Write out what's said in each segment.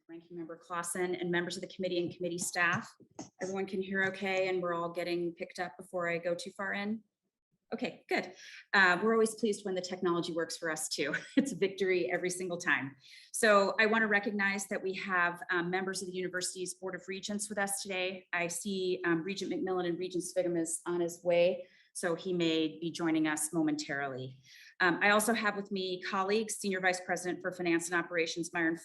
Ranking Member Clausen, and members of the committee and committee staff. Everyone can hear okay, and we're all getting picked up before I go too far in? Okay, good. We're always pleased when the technology works for us too. It's a victory every single time. So I want to recognize that we have members of the university's Board of Regents with us today. I see Regent McMillan and Regent Svigum is on his way, so he may be joining us momentarily. I also have with me colleagues, Senior Vice President for Finance and Operations, Byron.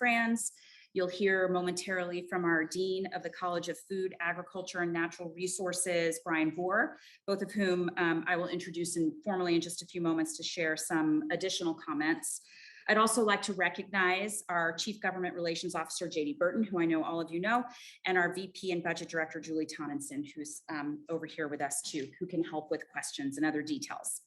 You'll hear momentarily from our Dean of the College of Food, Agriculture, and Natural Resources, Brian Bohr, both of whom I will introduce formally in just a few moments to share some additional comments. I'd also like to recognize our Chief Government Relations Officer, JD Burton, who I know all of you know, and our VP and Budget Director, Julie Tonninson, who's over here with us too, who can help with questions and other details.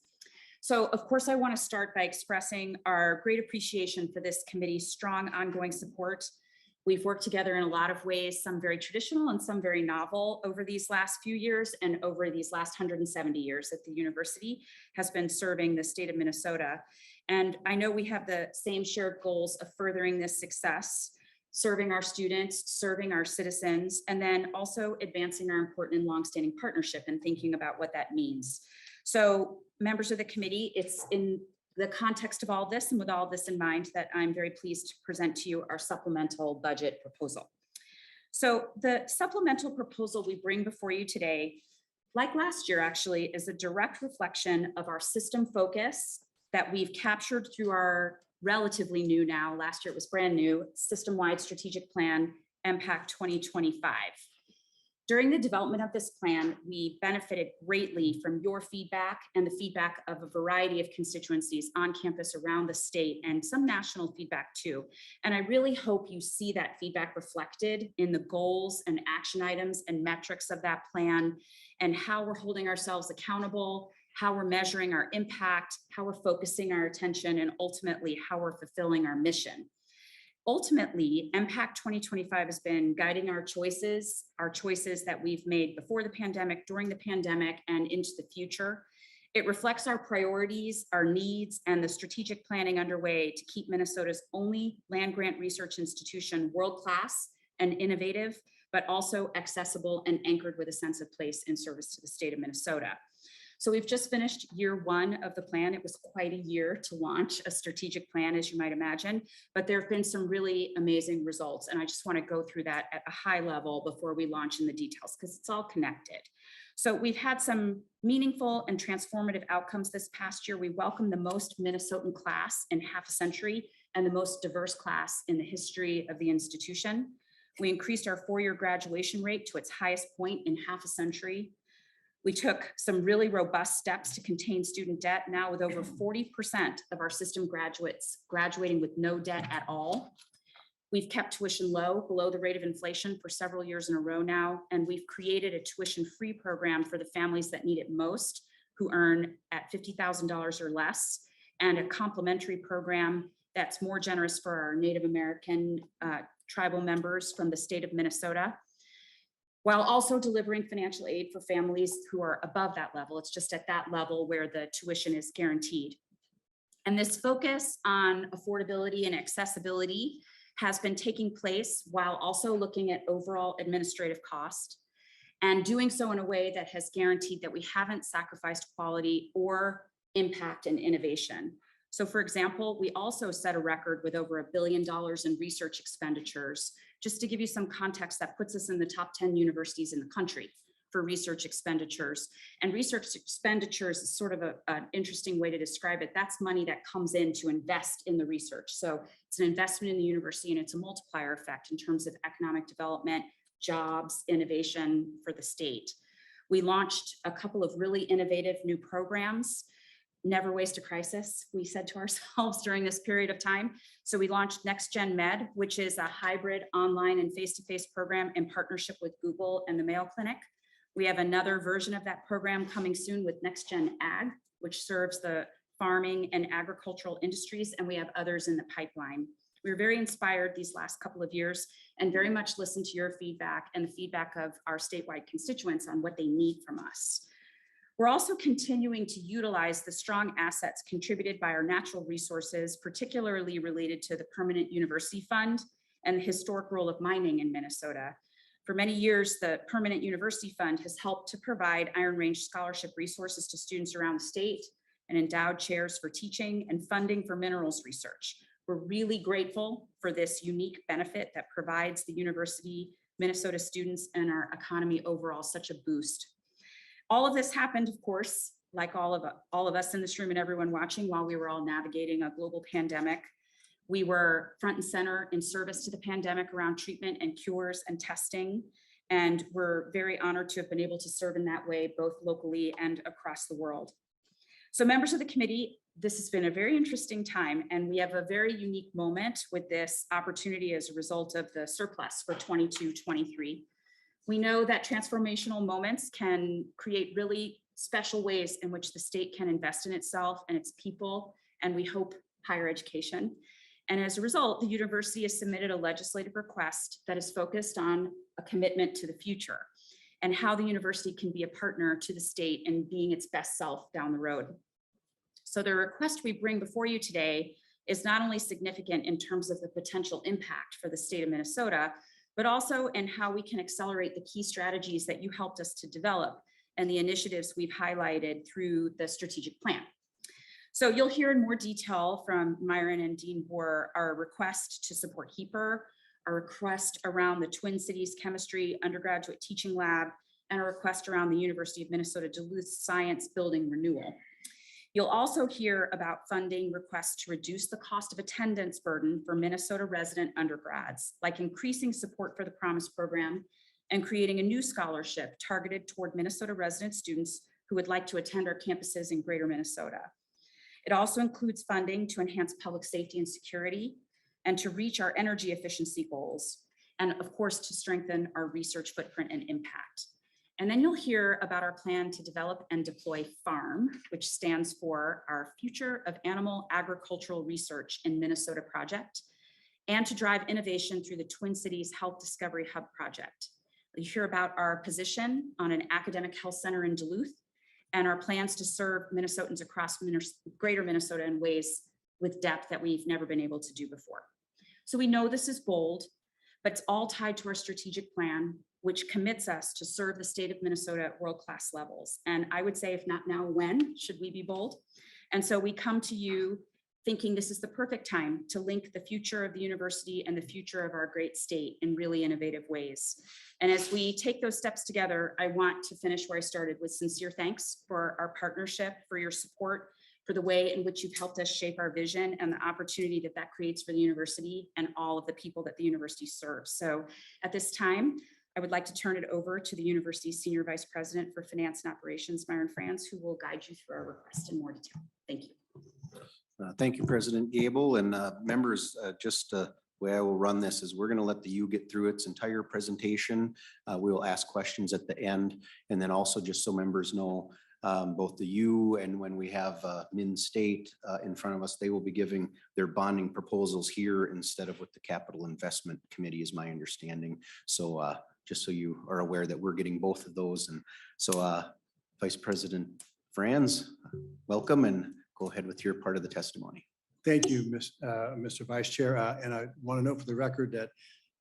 So of course, I want to start by expressing our great appreciation for this committee's strong ongoing support. We've worked together in a lot of ways, some very traditional and some very novel over these last few years, and over these last 170 years that the university has been serving the state of Minnesota. And I know we have the same shared goals of furthering this success, serving our students, serving our citizens, and then also advancing our important and longstanding partnership and thinking about what that means. So members of the committee, it's in the context of all this and with all this in mind that I'm very pleased to present to you our supplemental budget proposal. So the supplemental proposal we bring before you today, like last year actually, is a direct reflection of our system focus that we've captured through our relatively new now, last year it was brand new, system-wide strategic plan, MPACT 2025. During the development of this plan, we benefited greatly from your feedback and the feedback of a variety of constituencies on campus around the state and some national feedback too. And I really hope you see that feedback reflected in the goals and action items and metrics of that plan and how we're holding ourselves accountable, how we're measuring our impact, how we're focusing our attention, and ultimately how we're fulfilling our mission. Ultimately, MPACT 2025 has been guiding our choices that we've made before the pandemic, during the pandemic, and into the future. It reflects our priorities, our needs, and the strategic planning underway to keep Minnesota's only land-grant research institution world-class and innovative, but also accessible and anchored with a sense of place in service to the state of Minnesota. So we've just finished year one of the plan. It was quite a year to launch a strategic plan, as you might imagine, but there have been some really amazing results. And I just want to go through that at a high level before we launch in the details, because it's all connected. So we've had some meaningful and transformative outcomes this past year. We welcomed the most Minnesotan class in half a century and the most diverse class in the history of the institution. We increased our four-year graduation rate to its highest point in half a century. We took some really robust steps to contain student debt, now with over 40% of our system graduates graduating with no debt at all. We've kept tuition low, below the rate of inflation for several years in a row now, and we've created a tuition-free program for the families that need it most, who earn at $50,000 or less, and a complementary program that's more generous for our Native American tribal members from the state of Minnesota, while also delivering financial aid for families who are above that level. It's just at that level where the tuition is guaranteed. And this focus on affordability and accessibility has been taking place while also looking at overall administrative cost, and doing so in a way that has guaranteed that we haven't sacrificed quality or impact and innovation. So for example, we also set a record with over $1 billion in research expenditures. Just to give you some context, that puts us in the top 10 universities in the country for research expenditures. And research expenditures is sort of an interesting way to describe it. That's money that comes in to invest in the research. So it's an investment in the university, and it's a multiplier effect in terms of economic development, jobs, innovation for the state. We launched a couple of really innovative new programs. Never waste a crisis, we said to ourselves during this period of time. So we launched Next Gen Med, which is a hybrid online and face-to-face program in partnership with Google and the Mayo Clinic. We have another version of that program coming soon with Next Gen Ag, which serves the farming and agricultural industries, and we have others in the pipeline. We were very inspired these last couple of years and very much listened to your feedback and the feedback of our statewide constituents on what they need from us. We're also continuing to utilize the strong assets contributed by our natural resources, particularly related to the Permanent University Fund and the historic role of mining in Minnesota. For many years, the Permanent University Fund has helped to provide Iron Range scholarship resources to students around the state and endowed chairs for teaching and funding for minerals research. We're really grateful for this unique benefit that provides the University, Minnesota students, and our economy overall such a boost. All of this happened, of course, like all of us in this room and everyone watching, while we were all navigating a global pandemic. We were front and center in service to the pandemic around treatment and cures and testing. And we're very honored to have been able to serve in that way, both locally and across the world. So members of the committee, this has been a very interesting time, and we have a very unique moment with this opportunity as a result of the surplus for 22-23. We know that transformational moments can create really special ways in which the state can invest in itself and its people, and we hope higher education. And as a result, the university has submitted a legislative request that is focused on a commitment to the future and how the university can be a partner to the state in being its best self down the road. So the request we bring before you today is not only significant in terms of the potential impact for the state of Minnesota, but also in how we can accelerate the key strategies that you helped us to develop and the initiatives we've highlighted through the strategic plan. So you'll hear in more detail from Byron and Dean Boer our request to support HEPR, our request around the Twin Cities Chemistry Undergraduate Teaching Lab, and a request around the University of Minnesota Duluth Science Building Renewal. You'll also hear about funding requests to reduce the cost of attendance burden for Minnesota resident undergrads, like increasing support for the Promise program and creating a new scholarship targeted toward Minnesota resident students who would like to attend our campuses in Greater Minnesota. It also includes funding to enhance public safety and security and to reach our energy efficiency goals, and of course, to strengthen our research footprint and impact. And then you'll hear about our plan to develop and deploy FARM, which stands for our Future of Animal Agricultural Research in Minnesota project, and to drive innovation through the Twin Cities Health Discovery Hub project. You'll hear about our position on an academic health center in Duluth and our plans to serve Minnesotans across Greater Minnesota in ways with depth that we've never been able to do before. So we know this is bold, but it's all tied to our strategic plan, which commits us to serve the state of Minnesota at world-class levels. And I would say, if not now, when should we be bold? And so we come to you thinking this is the perfect time to link the future of the university and the future of our great state in really innovative ways. And as we take those steps together, I want to finish where I started with sincere thanks for our partnership, for your support, for the way in which you've helped us shape our vision and the opportunity that that creates for the university and all of the people that the university serves. So at this time, I would like to turn it over to the university's Senior Vice President for Finance and Operations, Byron, who will guide you through our request in more detail. Thank you. Thank you, President Gable, and members. Just the way I will run this is we're going to let the U get through its entire presentation. We will ask questions at the end, and then also just so members know, both the U and when we have Min State in front of us, they will be giving their bonding proposals here instead of with the Capital Investment Committee, is my understanding. So just so you are aware that we're getting both of those. And so Vice President Franz, welcome, and go ahead with your part of the testimony. Thank you, Mr. Vice Chair. And I want to note for the record that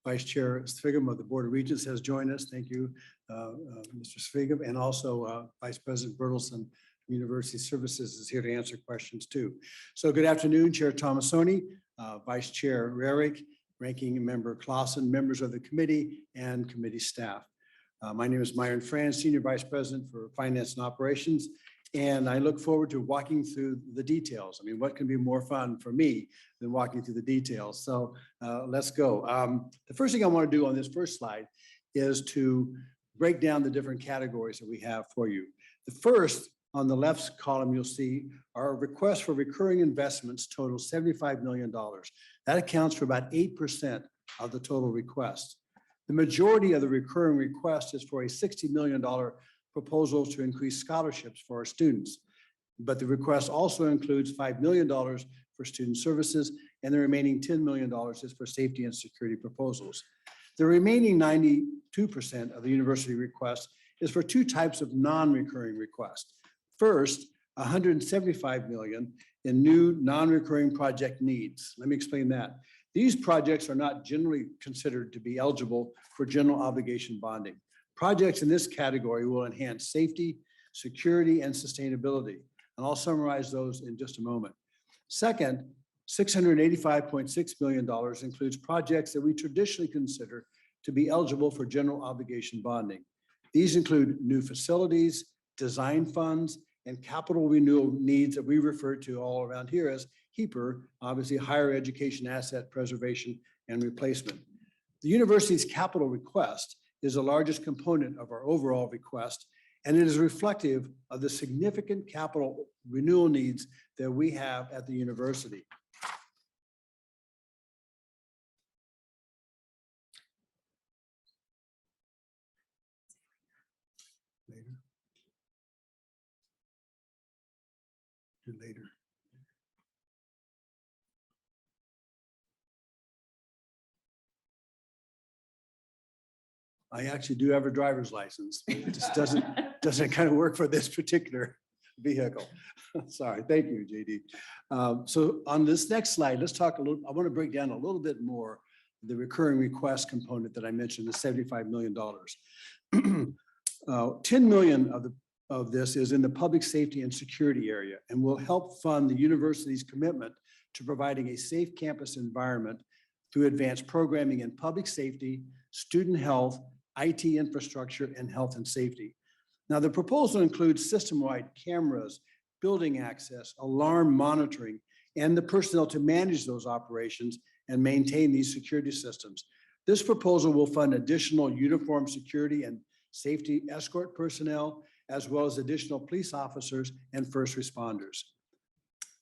Vice Chair Sviggum of the Board of Regents has joined us. Thank you, Mr. Sviggum. And also Vice President Bertelson, University Services, is here to answer questions too. So good afternoon, Chair Tomasoni, Vice Chair Rarick, Ranking Member Clausen, members of the committee and committee staff. My name is Myron Franz, Senior Vice President for Finance and Operations. And I look forward to walking through the details. I mean, what can be more fun for me than walking through the details? So let's go. The first thing I want to do on this first slide is to break down the different categories that we have for you. The first, on the left column, you'll see our request for recurring investments total $75 million. That accounts for about 8% of the total request. The majority of the recurring request is for a $60 million proposal to increase scholarships for our students. But the request also includes $5 million for student services, and the remaining $10 million is for safety and security proposals. The remaining 92% of the university request is for two types of non-recurring requests. First, $175 million in new non-recurring project needs. Let me explain that. These projects are not generally considered to be eligible for general obligation bonding. Projects in this category will enhance safety, security, and sustainability. And I'll summarize those in just a moment. Second, $685.6 million includes projects that we traditionally consider to be eligible for general obligation bonding. These include new facilities, design funds, and capital renewal needs that we refer to all around here as HEAPR, obviously higher education asset preservation and replacement. The university's capital request is the largest component of our overall request, and it is reflective of the significant capital renewal needs that we have at the university. Later. Do later. I actually do have a driver's license. It just doesn't kind of work for this particular vehicle. Sorry, thank you, JD. So on this next slide, let's talk a little, I want to break down a little bit more the recurring request component that I mentioned, the $75 million. 10 million of this is in the public safety and security area and will help fund the university's commitment to providing a safe campus environment through advanced programming in public safety, student health, IT infrastructure, and health and safety. Now, the proposal includes system-wide cameras, building access, alarm monitoring, and the personnel to manage those operations and maintain these security systems. This proposal will fund additional uniform security and safety escort personnel, as well as additional police officers and first responders.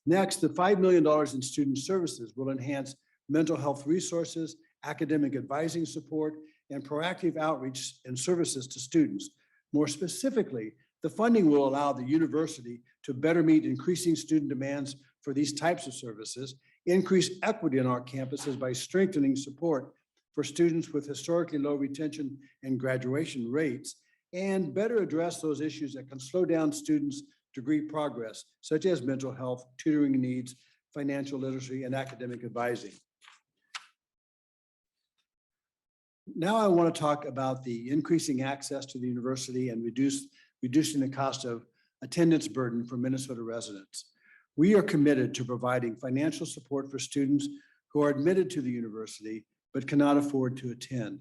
Next, the $5 million in student services will enhance mental health resources, academic advising support, and proactive outreach and services to students. More specifically, the funding will allow the university to better meet increasing student demands for these types of services, increase equity on our campuses by strengthening support for students with historically low retention and graduation rates, and better address those issues that can slow down students' degree progress, such as mental health, tutoring needs, financial literacy, and academic advising. Now I want to talk about the increasing access to the university and reducing the cost of attendance burden for Minnesota residents. We are committed to providing financial support for students who are admitted to the university but cannot afford to attend.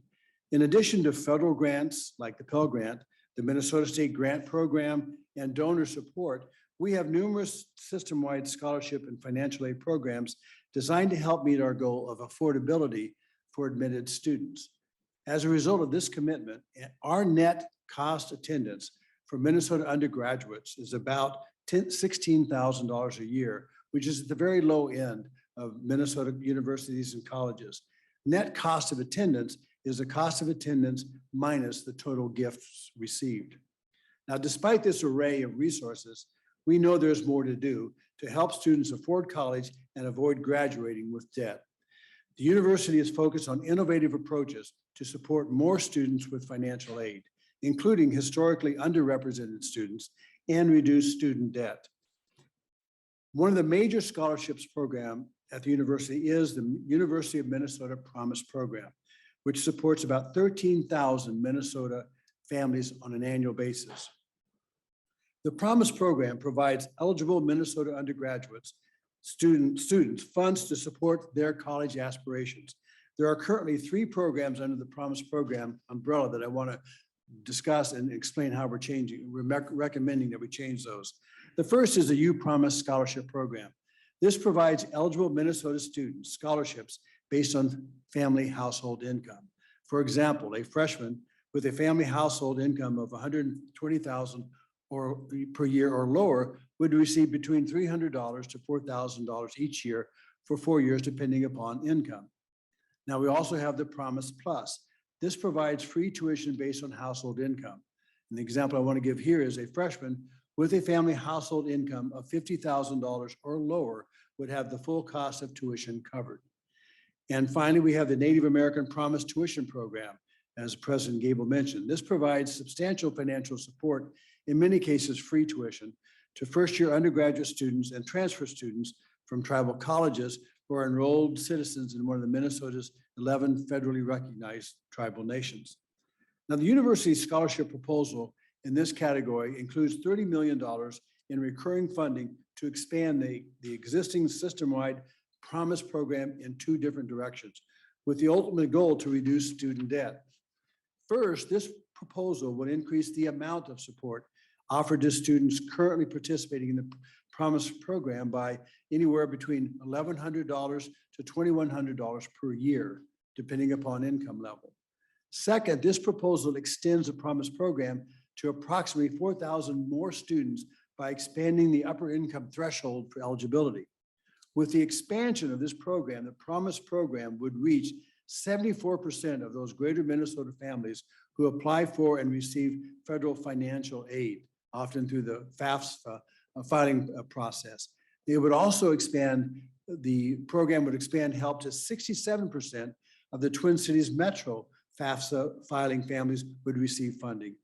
In addition to federal grants like the Pell Grant, the Minnesota State Grant Program, and donor support, we have numerous system-wide scholarship and financial aid programs designed to help meet our goal of affordability for admitted students. As a result of this commitment, our net cost attendance for Minnesota undergraduates is about $16,000 a year, which is at the very low end of Minnesota universities and colleges. Net cost of attendance is the cost of attendance minus the total gifts received. Now, despite this array of resources, we know there's more to do to help students afford college and avoid graduating with debt. The university is focused on innovative approaches to support more students with financial aid, including historically underrepresented students, and reduce student debt. One of the major scholarships program at the university is the University of Minnesota Promise Program, which supports about 13,000 Minnesota families on an annual basis. The Promise Program provides eligible Minnesota undergraduates, students funds to support their college aspirations. There are currently 3 programs under the Promise Program umbrella that I want to discuss and explain how we're changing. We're recommending that we change those. The first is the UPromise Scholarship Program. This provides eligible Minnesota students scholarships based on family household income. For example, a freshman with a family household income of $120,000 or per year or lower would receive between $300 to $4,000 each year for 4 years, depending upon income. Now, we also have the Promise Plus. This provides free tuition based on household income. And the example I want to give here is a freshman with a family household income of $50,000 or lower would have the full cost of tuition covered. And finally, we have the Native American Promise Tuition Program, as President Gable mentioned. This provides substantial financial support, in many cases free tuition, to first-year undergraduate students and transfer students from tribal colleges who are enrolled citizens in one of the Minnesota's 11 federally recognized tribal nations. Now, the university scholarship proposal in this category includes $30 million in recurring funding to expand the existing system-wide Promise program in two different directions, with the ultimate goal to reduce student debt. First, this proposal would increase the amount of support offered to students currently participating in the Promise program by anywhere between $1,100 to $2,100 per year, depending upon income level. Second, this proposal extends the Promise program to approximately 4,000 more students by expanding the upper income threshold for eligibility. With the expansion of this program, the Promise program would reach 74% of those greater Minnesota families who apply for and receive federal financial aid, often through the FAFSA filing process. It would also expand, the program would expand help to 67% of the Twin Cities Metro FAFSA filing families would receive funding.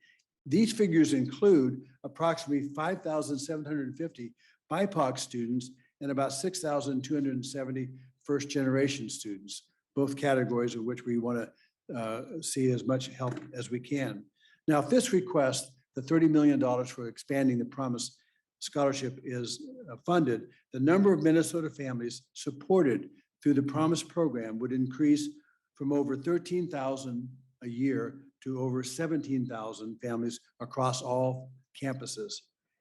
These figures include approximately 5,750 BIPOC students and about 6,270 first-generation students, both categories of which we want to see as much help as we can. Now, if this request, the $30 million for expanding the Promise scholarship is funded, the number of Minnesota families supported through the Promise program would increase from over 13,000 a year to over 17,000 families across all campuses.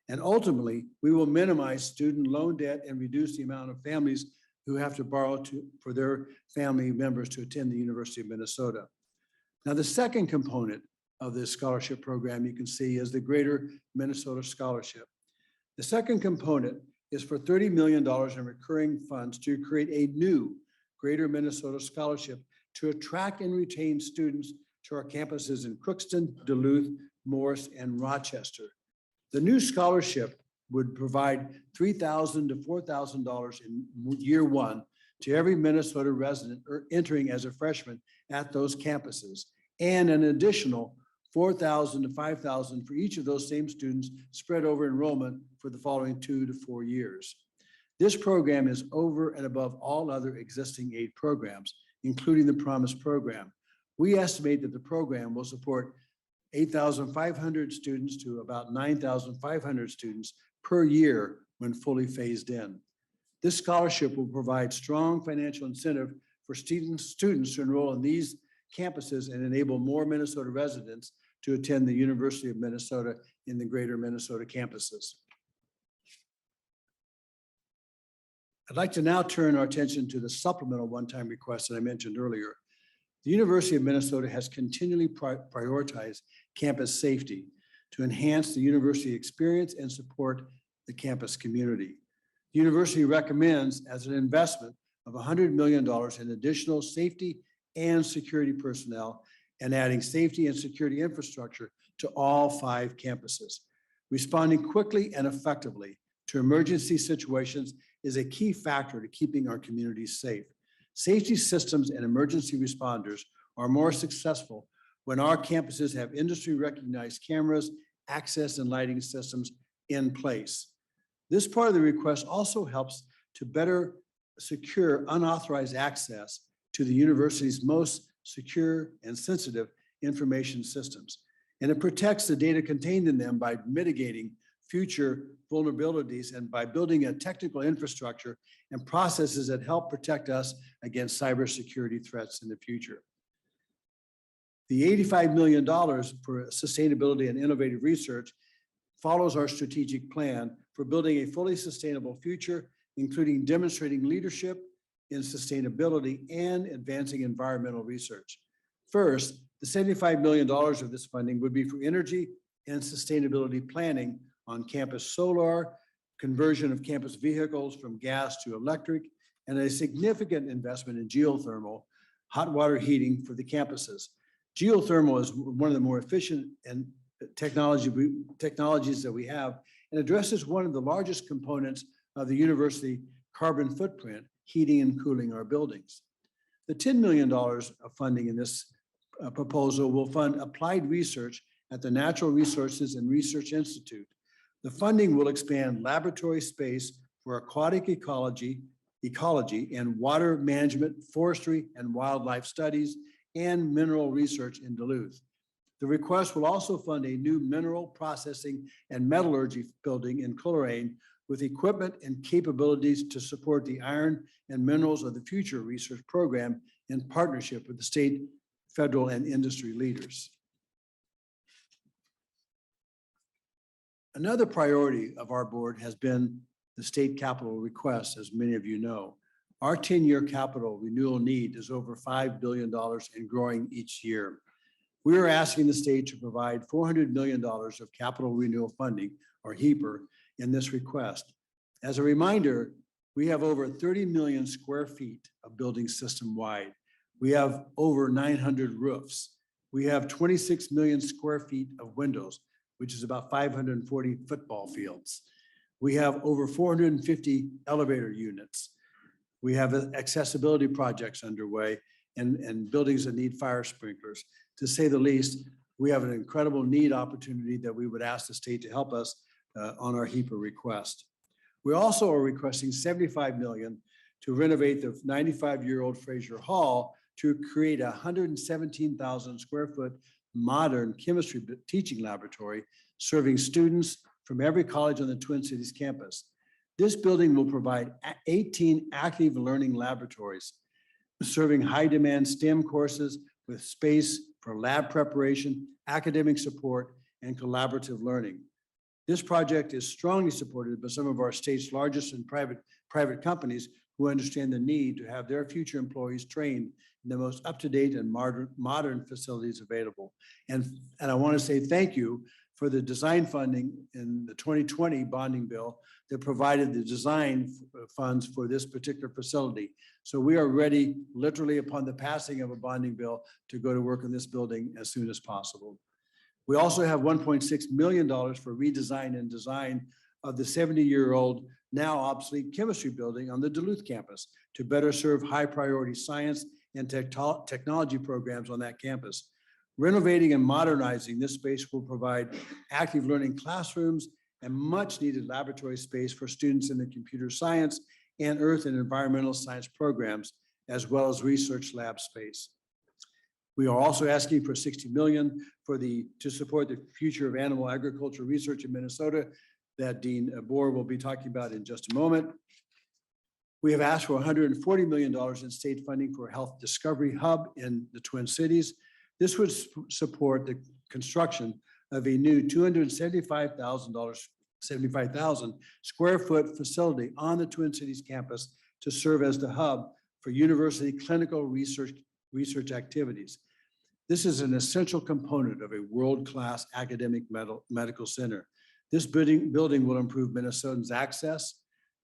And ultimately, we will minimize student loan debt and reduce the amount of families who have to borrow for their family members to attend the University of Minnesota. Now, the second component of this scholarship program you can see is the Greater Minnesota Scholarship. The second component is for $30 million in recurring funds to create a new Greater Minnesota Scholarship to attract and retain students to our campuses in Crookston, Duluth, Morris, and Rochester. The new scholarship would provide $3,000 to $4,000 in year one to every Minnesota resident entering as a freshman at those campuses, and an additional $4,000 to $5,000 for each of those same students spread over enrollment for the following 2 to 4 years. This program is over and above all other existing aid programs, including the Promise program. We estimate that the program will support 8,500 students to about 9,500 students per year when fully phased in. This scholarship will provide strong financial incentive for students to enroll in these campuses and enable more Minnesota residents to attend the University of Minnesota in the greater Minnesota campuses. I'd like to now turn our attention to the supplemental one-time request that I mentioned earlier. The University of Minnesota has continually prioritized campus safety to enhance the university experience and support the campus community. The university recommends as an investment of $100 million in additional safety and security personnel and adding safety and security infrastructure to all 5 campuses. Responding quickly and effectively to emergency situations is a key factor to keeping our communities safe. Safety systems and emergency responders are more successful when our campuses have industry-recognized cameras, access, and lighting systems in place. This part of the request also helps to better secure unauthorized access to the university's most secure and sensitive information systems. And it protects the data contained in them by mitigating future vulnerabilities and by building a technical infrastructure and processes that help protect us against cybersecurity threats in the future. The $85 million for sustainability and innovative research follows our strategic plan for building a fully sustainable future, including demonstrating leadership in sustainability and advancing environmental research. First, the $75 million of this funding would be for energy and sustainability planning on campus solar, conversion of campus vehicles from gas to electric, and a significant investment in geothermal hot water heating for the campuses. Geothermal is one of the more efficient and technologies that we have and addresses one of the largest components of the university carbon footprint, heating and cooling our buildings. The $10 million of funding in this proposal will fund applied research at the Natural Resources and Research Institute. The funding will expand laboratory space for aquatic ecology, ecology, and water management, forestry and wildlife studies, and mineral research in Duluth. The request will also fund a new mineral processing and metallurgy building in Coleraine with equipment and capabilities to support the Iron and Minerals of the Future research program in partnership with the state, federal, and industry leaders. Another priority of our board has been the state capital request, as many of you know. Our 10-year capital renewal need is over $5 billion and growing each year. We are asking the state to provide $400 million of capital renewal funding, or HEAPR, in this request. As a reminder, we have over 30 million square feet of buildings system-wide. We have over 900 roofs. We have 26 million square feet of windows, which is about 540 football fields. We have over 450 elevator units. We have accessibility projects underway and buildings that need fire sprinklers. To say the least, we have an incredible need opportunity that we would ask the state to help us on our HEAPR request. We also are requesting $75 million to renovate the 95-year-old Fraser Hall to create a 117,000 square foot modern chemistry teaching laboratory serving students from every college on the Twin Cities campus. This building will provide 18 active learning laboratories serving high-demand STEM courses with space for lab preparation, academic support, and collaborative learning. This project is strongly supported by some of our state's largest and private companies who understand the need to have their future employees trained in the most up-to-date and modern facilities available. And I want to say thank you for the design funding in the 2020 bonding bill that provided the design funds for this particular facility. So we are ready, literally upon the passing of a bonding bill, to go to work on this building as soon as possible. We also have $1.6 million for redesign and design of the 70-year-old, now obsolete chemistry building on the Duluth campus to better serve high priority science and technology programs on that campus. Renovating and modernizing this space will provide active learning classrooms and much needed laboratory space for students in the computer science and earth and environmental science programs, as well as research lab space. We are also asking for $60 million to support the future of animal agriculture research in Minnesota that Dean Boer will be talking about in just a moment. We have asked for $140 million in state funding for a health discovery hub in the Twin Cities. This would support the construction of a new 75,000 square foot facility on the Twin Cities campus to serve as the hub for university clinical research activities. This is an essential component of a world-class academic medical center. This building will improve Minnesotans' access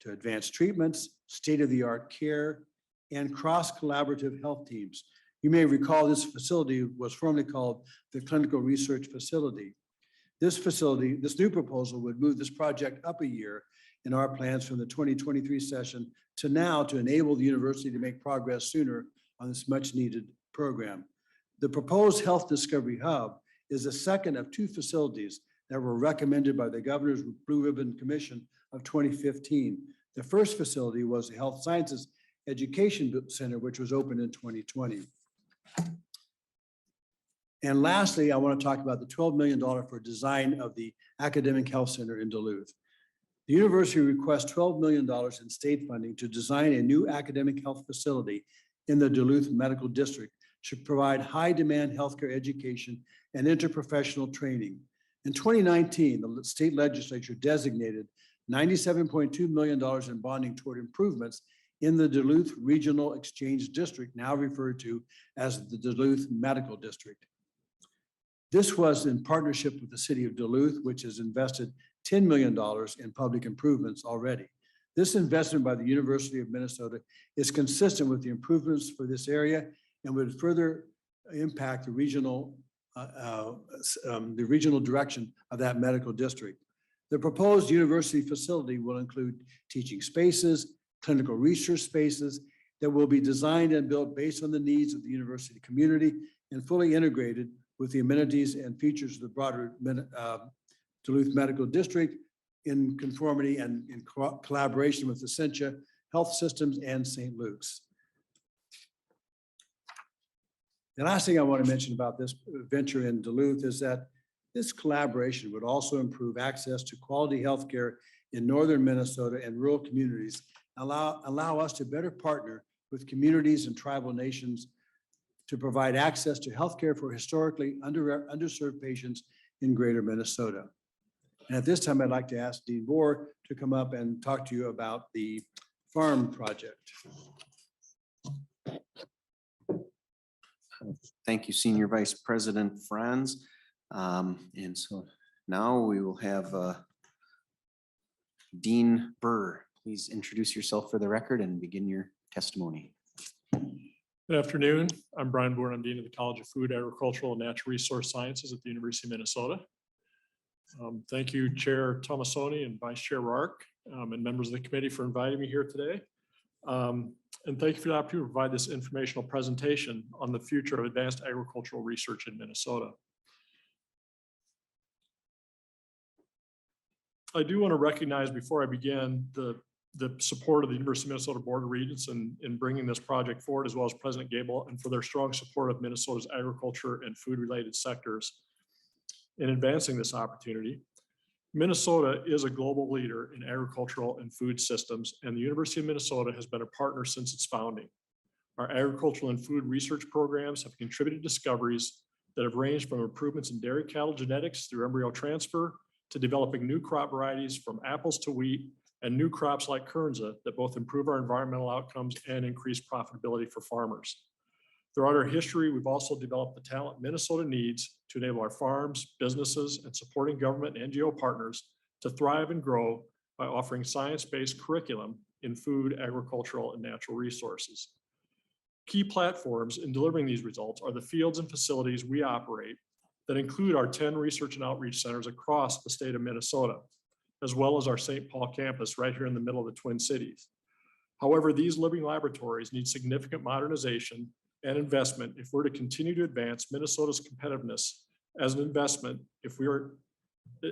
to advanced treatments, state-of-the-art care, and cross-collaborative health teams. You may recall this facility was formerly called the Clinical Research Facility. This new proposal would move this project up a year in our plans from the 2023 session to now to enable the university to make progress sooner on this much needed program. The proposed Health Discovery Hub is the second of two facilities that were recommended by the Governor's Blue Ribbon Commission of 2015. The first facility was the Health Sciences Education Center, which was opened in 2020. And lastly, I want to talk about the $12 million for design of the Academic Health Center in Duluth. The university requests $12 million in state funding to design a new academic health facility in the Duluth Medical District to provide high-demand healthcare education and interprofessional training. In 2019, the state legislature designated $97.2 million in bonding toward improvements in the Duluth Regional Exchange District, now referred to as the Duluth Medical District. This was in partnership with the city of Duluth, which has invested $10 million in public improvements already. This investment by the University of Minnesota is consistent with the improvements for this area and would further impact the regional direction of that medical district. The proposed university facility will include teaching spaces, clinical research spaces that will be designed and built based on the needs of the university community and fully integrated with the amenities and features of the broader Duluth Medical District in conformity and in collaboration with Essentia Health Systems and St. Luke's. The last thing I want to mention about this venture in Duluth is that this collaboration would also improve access to quality healthcare in northern Minnesota and rural communities, allow us to better partner with communities and tribal nations to provide access to healthcare for historically underserved patients in greater Minnesota. And at this time, I'd like to ask Dean Bohr to come up and talk to you about the farm project. Thank you, Senior Vice President Franz. And so now we will have Dean Burr. Please introduce yourself for the record and begin your testimony. Good afternoon. I'm Brian Bourne. I'm Dean of the College of Food, Agricultural, and Natural Resource Sciences at the University of Minnesota. Thank you, Chair Tomasoni and Vice Chair Rark, and members of the committee for inviting me here today. And thank you for the opportunity to provide this informational presentation on the future of advanced agricultural research in Minnesota. I do want to recognize before I begin the support of the University of Minnesota Board of Regents in bringing this project forward, as well as President Gable, and for their strong support of Minnesota's agriculture and food-related sectors in advancing this opportunity. Minnesota is a global leader in agricultural and food systems, and the University of Minnesota has been a partner since its founding. Our agricultural and food research programs have contributed discoveries that have ranged from improvements in dairy cattle genetics through embryo transfer to developing new crop varieties from apples to wheat and new crops like kernza that both improve our environmental outcomes and increase profitability for farmers. Throughout our history, we've also developed the talent Minnesota needs to enable our farms, businesses, and supporting government and NGO partners to thrive and grow by offering science-based curriculum in food, agricultural, and natural resources. Key platforms in delivering these results are the fields and facilities we operate that include our 10 research and outreach centers across the state of Minnesota, as well as our St. Paul campus right here in the middle of the Twin Cities. However, these living laboratories need significant modernization and investment if we're to continue to advance Minnesota's competitiveness as an investment if we are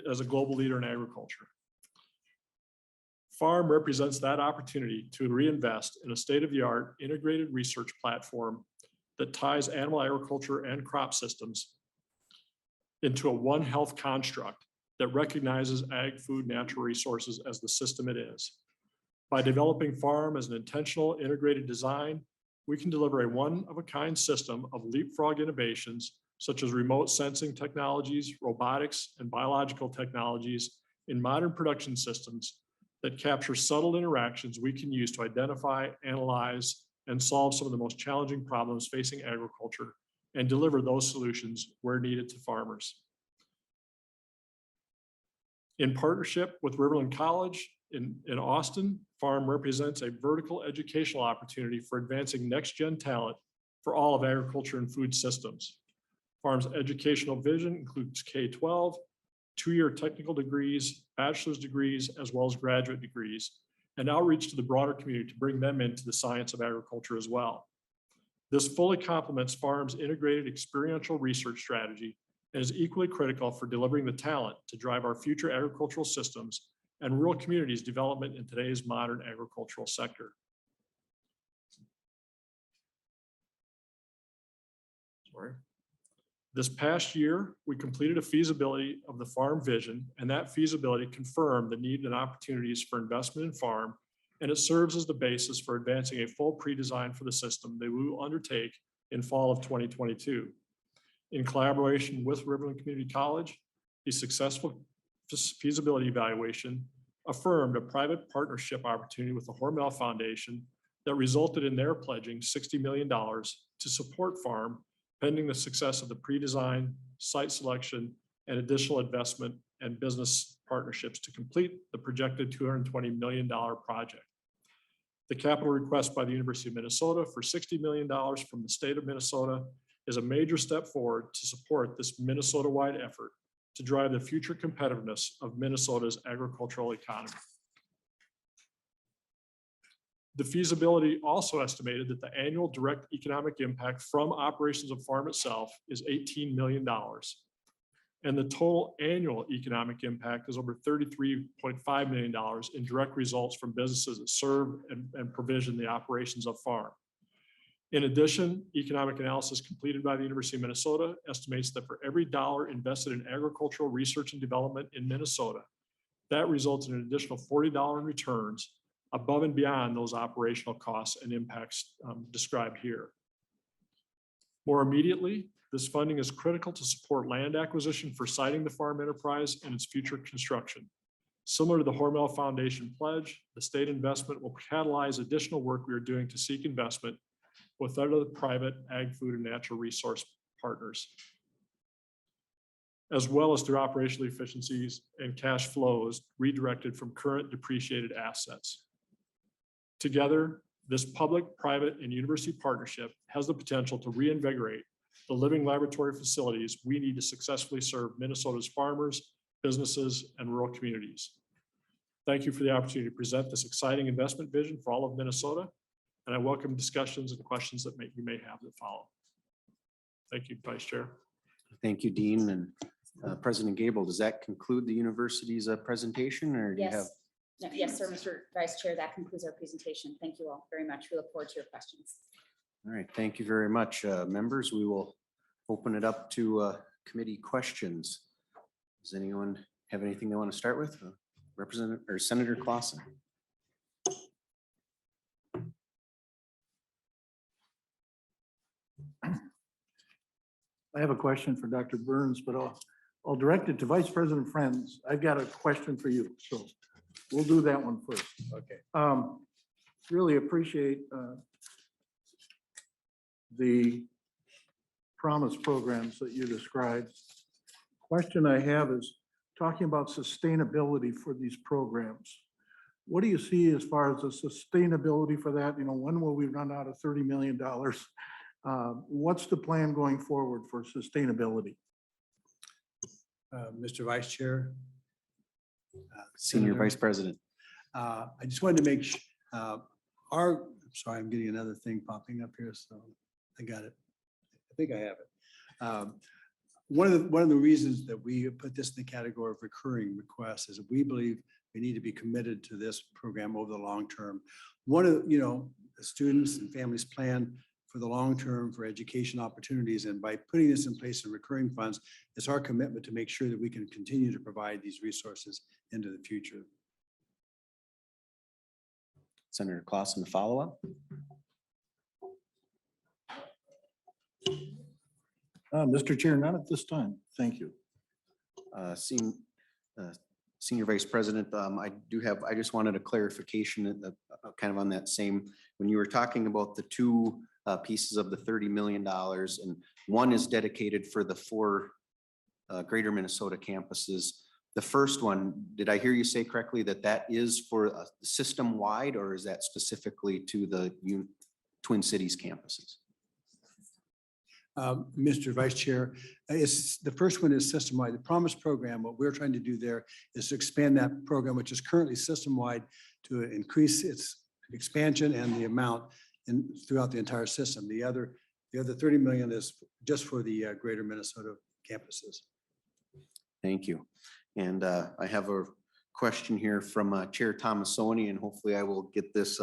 as a global leader in agriculture. Farm represents that opportunity to reinvest in a state-of-the-art integrated research platform that ties animal agriculture and crop systems into a One Health construct that recognizes ag, food, natural resources as the system it is. By developing farm as an intentional integrated design, we can deliver a one-of-a-kind system of leapfrog innovations such as remote sensing technologies, robotics, and biological technologies in modern production systems that capture subtle interactions we can use to identify, analyze, and solve some of the most challenging problems facing agriculture and deliver those solutions where needed to farmers. In partnership with Riverland College in Austin, Farm represents a vertical educational opportunity for advancing next-gen talent for all of agriculture and food systems. Farm's educational vision includes K-12, two-year technical degrees, bachelor's degrees, as well as graduate degrees, and outreach to the broader community to bring them into the science of agriculture as well. This fully complements Farm's integrated experiential research strategy and is equally critical for delivering the talent to drive our future agricultural systems and rural communities development in today's modern agricultural sector. This past year, we completed a feasibility of the farm vision, and that feasibility confirmed the need and opportunities for investment in farm, and it serves as the basis for advancing a full pre-design for the system that we will undertake in fall of 2022. In collaboration with Riverland Community College, a successful feasibility evaluation affirmed a private partnership opportunity with the Hormel Foundation that resulted in their pledging $60 million to support farm pending the success of the pre-design, site selection, and additional investment and business partnerships to complete the projected $220 million project. The capital request by the University of Minnesota for $60 million from the state of Minnesota is a major step forward to support this Minnesota-wide effort to drive the future competitiveness of Minnesota's agricultural economy. The feasibility also estimated that the annual direct economic impact from operations of farm itself is $18 million. And the total annual economic impact is over $33.5 million in direct results from businesses that serve and provision the operations of farm. In addition, economic analysis completed by the University of Minnesota estimates that for every dollar invested in agricultural research and development in Minnesota, that results in an additional $40 in returns above and beyond those operational costs and impacts described here. More immediately, this funding is critical to support land acquisition for siting the farm enterprise and its future construction. Similar to the Hormel Foundation pledge, the state investment will catalyze additional work we are doing to seek investment with other private ag, food, and natural resource partners, as well as through operational efficiencies and cash flows redirected from current depreciated assets. Together, this public, private, and university partnership has the potential to reinvigorate the living laboratory facilities we need to successfully serve Minnesota's farmers, businesses, and rural communities. Thank you for the opportunity to present this exciting investment vision for all of Minnesota, and I welcome discussions and questions that you may have that follow. Thank you, Vice Chair. Thank you, Dean. And President Gable, does that conclude the university's presentation, or do you have? Yes. Yes, sir, Mr. Vice Chair, that concludes our presentation. Thank you all very much. We look forward to your questions. All right, thank you very much, members. We will open it up to committee questions. Does anyone have anything they want to start with? Representative or Senator Clausen. I have a question for Dr. Burns, but I'll direct it to Vice President Friends. I've got a question for you, so we'll do that one first. Okay. Really appreciate the promise programs that you described. Question I have is talking about sustainability for these programs. What do you see as far as the sustainability for that? You know, when will we run out of $30 million? What's the plan going forward for sustainability? Mr. Vice Chair. Senior Senator, Vice President. I just wanted to make I'm sorry, I'm getting another thing popping up here, so I got it. I think I have it. One of the reasons that we put this in the category of recurring requests is that we believe we need to be committed to this program over the long term. One of the students and families plan for the long term for education opportunities, and by putting this in place in recurring funds, it's our commitment to make sure that we can continue to provide these resources into the future. Senator Clausen, the follow-up. Mr. Chair, not at this time. Thank you. Senior Vice President, I just wanted a clarification kind of on that same, when you were talking about the two pieces of the $30 million, and one is dedicated for the 4 greater Minnesota campuses. The first one, did I hear you say correctly that is for system-wide, or is that specifically to the Twin Cities campuses? Mr. Vice Chair, the first one is system-wide. The Promise program, what we're trying to do there is to expand that program, which is currently system-wide, to increase its expansion and the amount throughout the entire system. The other 30 million is just for the greater Minnesota campuses. Thank you. And I have a question here from Chair Tomasoni, and hopefully I will get this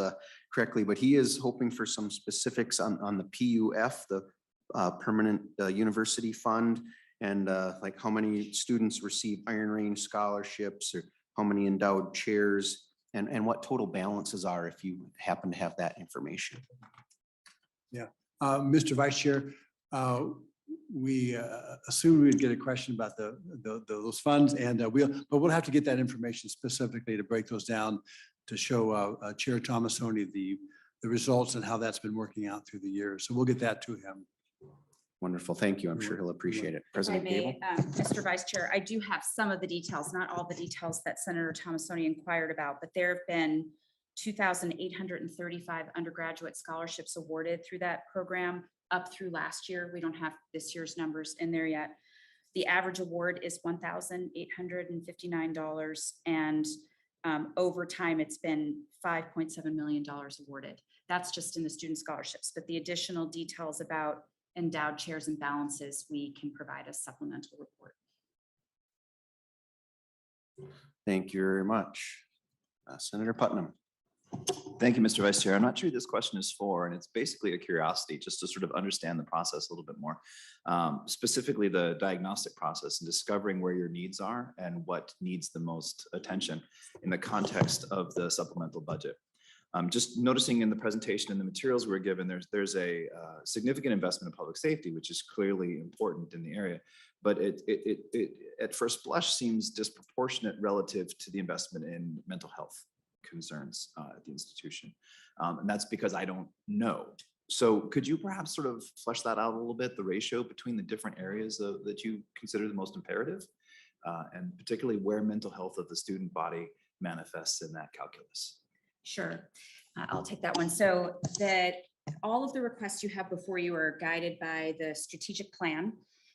correctly, but he is hoping for some specifics on the PUF, the Permanent University Fund, and like how many students receive Iron Range scholarships, or how many endowed chairs, and what total balances are, if you happen to have that information. Yeah, Mr. Vice Chair, we assumed we'd get a question about those funds, and we'll have to get that information specifically to break those down to show Chair Tomasoni the results and how that's been working out through the years. So we'll get that to him. Wonderful. Thank you. I'm sure he'll appreciate it. President Gable. Mr. Vice Chair, I do have some of the details, not all the details that Senator Tomasoni inquired about, but there have been 2,835 undergraduate scholarships awarded through that program up through last year. We don't have this year's numbers in there yet. The average award is $1,859, and over time it's been $5.7 million awarded. That's just in the student scholarships, but the additional details about endowed chairs and balances we can provide a supplemental report. Thank you very much. Senator Putnam. Thank you, Mr. Vice Chair. I'm not sure who this question is for, and it's basically a curiosity just to sort of understand the process a little bit more. Specifically the diagnostic process and discovering where your needs are and what needs the most attention in the context of the supplemental budget. Just noticing in the presentation and the materials we're given, there's a significant investment in public safety, which is clearly important in the area, but it at first blush seems disproportionate relative to the investment in mental health concerns at the institution. And that's because I don't know. So could you perhaps sort of flesh that out a little bit, the ratio between the different areas that you consider the most imperative, and particularly where mental health of the student body manifests in that calculus? Sure, I'll take that one. So that all of the requests you have before you are guided by the strategic plan,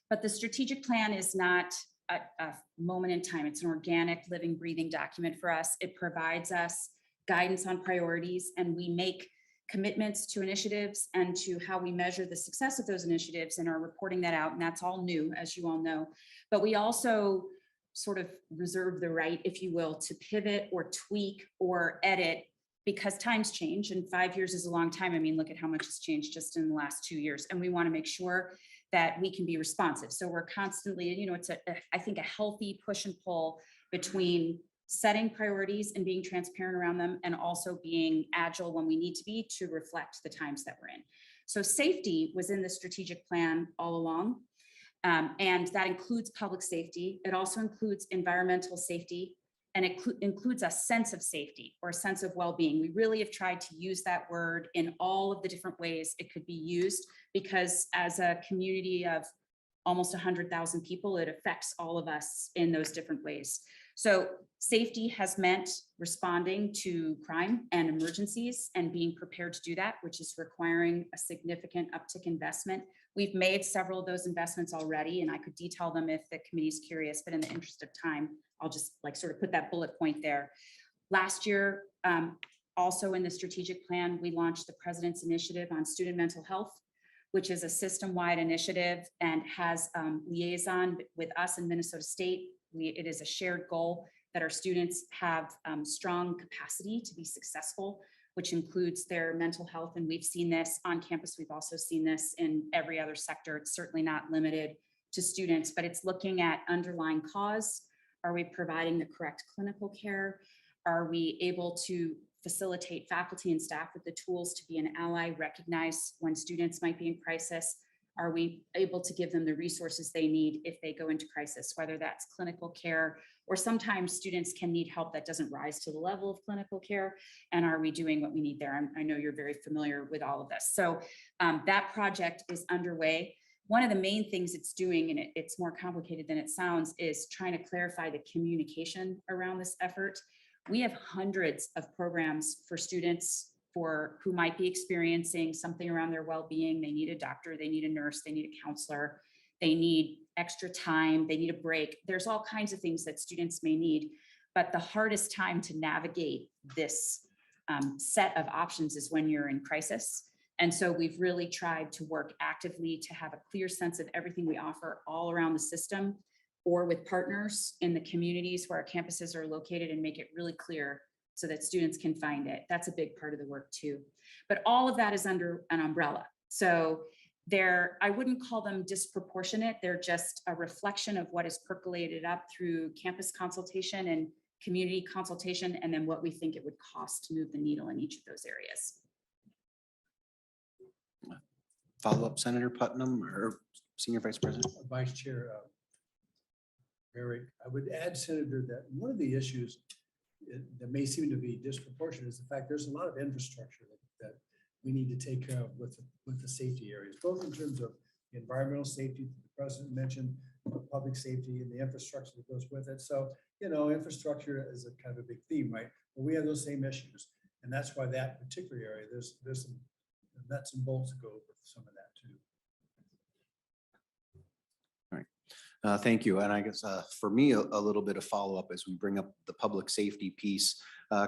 but the strategic plan is not a moment in time. It's an organic, living, breathing document for us. It provides us guidance on priorities, and we make commitments to initiatives and to how we measure the success of those initiatives and are reporting that out. And that's all new, as you all know. But we also sort of reserve the right, if you will, to pivot or tweak or edit because times change, and 5 years is a long time. I mean, look at how much has changed just in the last 2 years. And we want to make sure that we can be responsive. So we're constantly, it's I think a healthy push and pull between setting priorities and being transparent around them, and also being agile when we need to be to reflect the times that we're in. So safety was in the strategic plan all along. And that includes public safety. It also includes environmental safety, and it includes a sense of safety or a sense of well-being. We really have tried to use that word in all of the different ways it could be used, because as a community of almost 100,000 people, it affects all of us in those different ways. So safety has meant responding to crime and emergencies and being prepared to do that, which is requiring a significant uptick investment. We've made several of those investments already, and I could detail them if the committee's curious, but in the interest of time, I'll just sort of put that bullet point there. Last year, also in the strategic plan, we launched the President's Initiative on Student Mental Health, which is a system-wide initiative and has liaison with us in Minnesota State. It is a shared goal that our students have strong capacity to be successful, which includes their mental health. And we've seen this on campus. We've also seen this in every other sector. It's certainly not limited to students, but it's looking at underlying cause. Are we providing the correct clinical care? Are we able to facilitate faculty and staff with the tools to be an ally, recognize when students might be in crisis? Are we able to give them the resources they need if they go into crisis, whether that's clinical care, or sometimes students can need help that doesn't rise to the level of clinical care? And are we doing what we need there? I know you're very familiar with all of this. So that project is underway. One of the main things it's doing, and it's more complicated than it sounds, is trying to clarify the communication around this effort. We have hundreds of programs for students who might be experiencing something around their well-being. They need a doctor, they need a nurse, they need a counselor, they need extra time, they need a break. There's all kinds of things that students may need, but the hardest time to navigate this set of options is when you're in crisis. And so we've really tried to work actively to have a clear sense of everything we offer all around the system, or with partners in the communities where our campuses are located, and make it really clear so that students can find it. That's a big part of the work too. But all of that is under an umbrella. So I wouldn't call them disproportionate. They're just a reflection of what is percolated up through campus consultation and community consultation, and then what we think it would cost to move the needle in each of those areas. Follow-up, Senator Putnam or Senior Vice President? Vice Chair Barry, I would add, Senator, that one of the issues that may seem to be disproportionate is the fact there's a lot of infrastructure that we need to take care of with the safety areas, both in terms of the environmental safety that the President mentioned, public safety, and the infrastructure that goes with it. So, infrastructure is a kind of a big theme, right? But we have those same issues. And that's why that particular area, there's some nuts and bolts that go with some of that too. Thank you. And I guess for me, a little bit of follow-up as we bring up the public safety piece.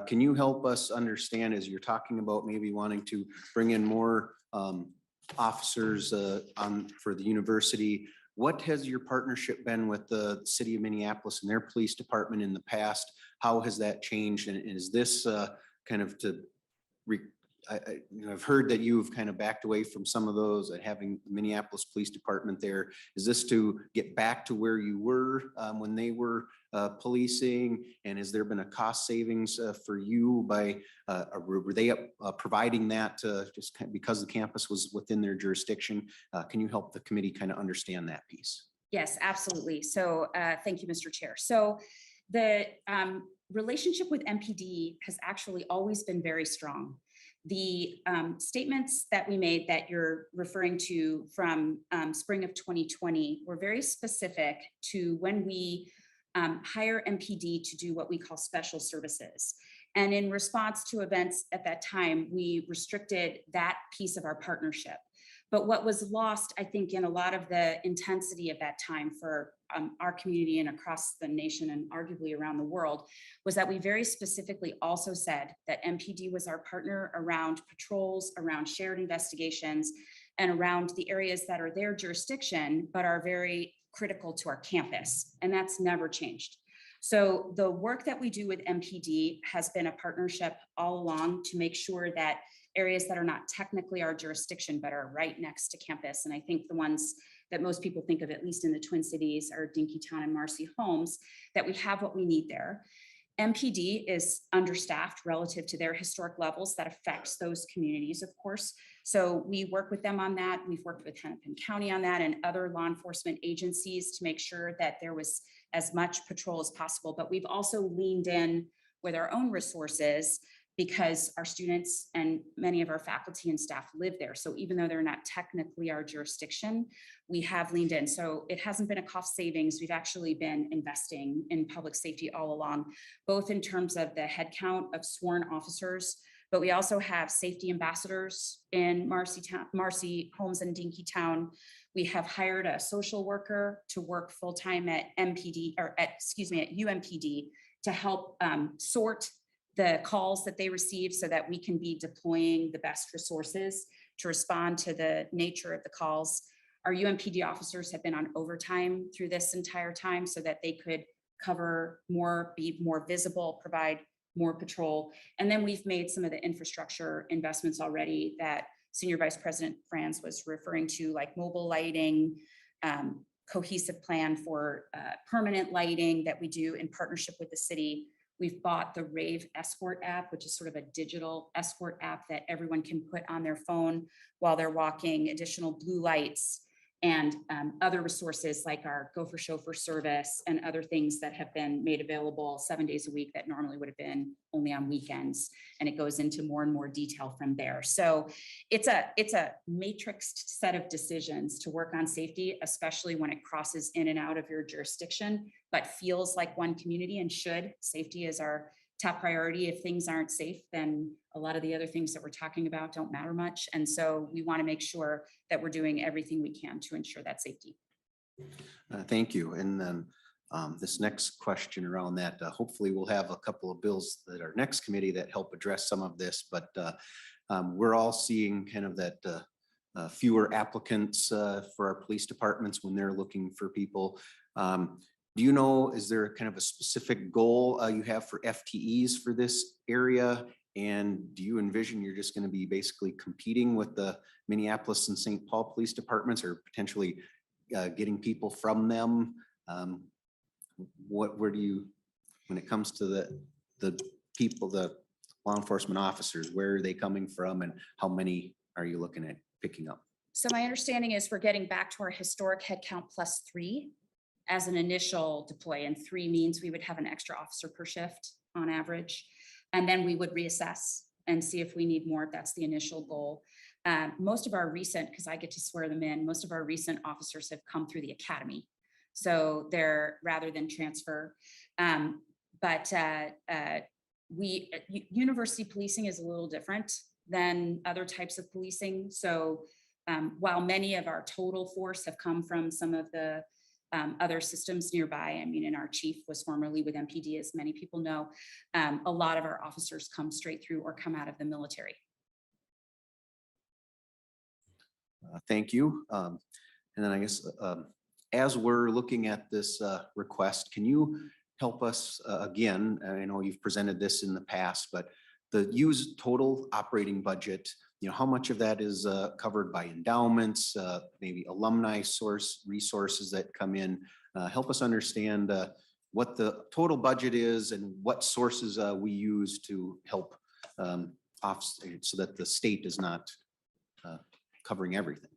Can you help us understand, as you're talking about maybe wanting to bring in more officers for the university, What has your partnership been with the city of Minneapolis and their police department in the past? How has that changed? And is this kind of to I've heard that you've kind of backed away from some of those, having the Minneapolis Police Department there. Is this to get back to where you were when they were policing? And has there been a cost savings for you by, were they providing that just because the campus was within their jurisdiction? Can you help the committee kind of understand that piece? Yes, absolutely. So thank you, Mr. Chair. So the relationship with MPD has actually always been very strong. The statements that we made that you're referring to from spring of 2020 were very specific to when we hire MPD to do what we call special services. And in response to events at that time, we restricted that piece of our partnership. But what was lost, I think, in a lot of the intensity of that time for our community and across the nation and arguably around the world was that we very specifically also said that MPD was our partner around patrols, around shared investigations, and around the areas that are their jurisdiction, but are very critical to our campus. And that's never changed. So the work that we do with MPD has been a partnership all along to make sure that areas that are not technically our jurisdiction, but are right next to campus. And I think the ones that most people think of, at least in the Twin Cities, are Dinkytown and Marcy Homes, that we have what we need there. MPD is understaffed relative to their historic levels. That affects those communities, of course. So we work with them on that. We've worked with Hennepin County on that and other law enforcement agencies to make sure that there was as much patrol as possible. But we've also leaned in with our own resources because our students and many of our faculty and staff live there. So even though they're not technically our jurisdiction, we have leaned in. So it hasn't been a cost savings. We've actually been investing in public safety all along, both in terms of the headcount of sworn officers, but we also have safety ambassadors in Marcy Homes and Dinkytown. We have hired a social worker to work full-time at MPD, or at UMPD, to help sort the calls that they receive so that we can be deploying the best resources to respond to the nature of the calls. Our UMPD officers have been on overtime through this entire time so that they could cover more, be more visible, provide more patrol. And then we've made some of the infrastructure investments already that Senior Vice President Franz was referring to, like mobile lighting, cohesive plan for permanent lighting that we do in partnership with the city. We've bought the Rave Escort app, which is sort of a digital escort app that everyone can put on their phone while they're walking, additional blue lights, and other resources like our Gopher Chauffeur service and other things that have been made available 7 days a week that normally would have been only on weekends. And it goes into more and more detail from there. So it's a matrixed set of decisions to work on safety, especially when it crosses in and out of your jurisdiction, but feels like one community and should. Safety is our top priority. If things aren't safe, then a lot of the other things that we're talking about don't matter much. And so we want to make sure that we're doing everything we can to ensure that safety. Thank you. And then this next question around that, hopefully we'll have a couple of bills that are next committee that help address some of this, but we're all seeing kind of that fewer applicants for our police departments when they're looking for people. Do you know, is there kind of a specific goal you have for FTEs for this area? And do you envision you're just going to be basically competing with the Minneapolis and St. Paul police departments, or potentially getting people from them? Where do you, when it comes to the people, the law enforcement officers, where are they coming from and how many are you looking at picking up? So my understanding is we're getting back to our historic headcount +3 as an initial deploy, and 3 means we would have an extra officer per shift on average. And then we would reassess and see if we need more. That's the initial goal. Most of our recent, because I get to swear them in, most of our recent officers have come through the academy. So they're rather than transfer. University policing is a little different than other types of policing. So while many of our total force have come from some of the other systems nearby, I mean, and our chief was formerly with MPD, as many people know, a lot of our officers come straight through or come out of the military. Thank you. And then I guess as we're looking at this request, can you help us again? I know you've presented this in the past, but the used total operating budget, how much of that is covered by endowments, maybe alumni source resources that come in? Help us understand what the total budget is and what sources we use to help offset so that the state is not covering everything.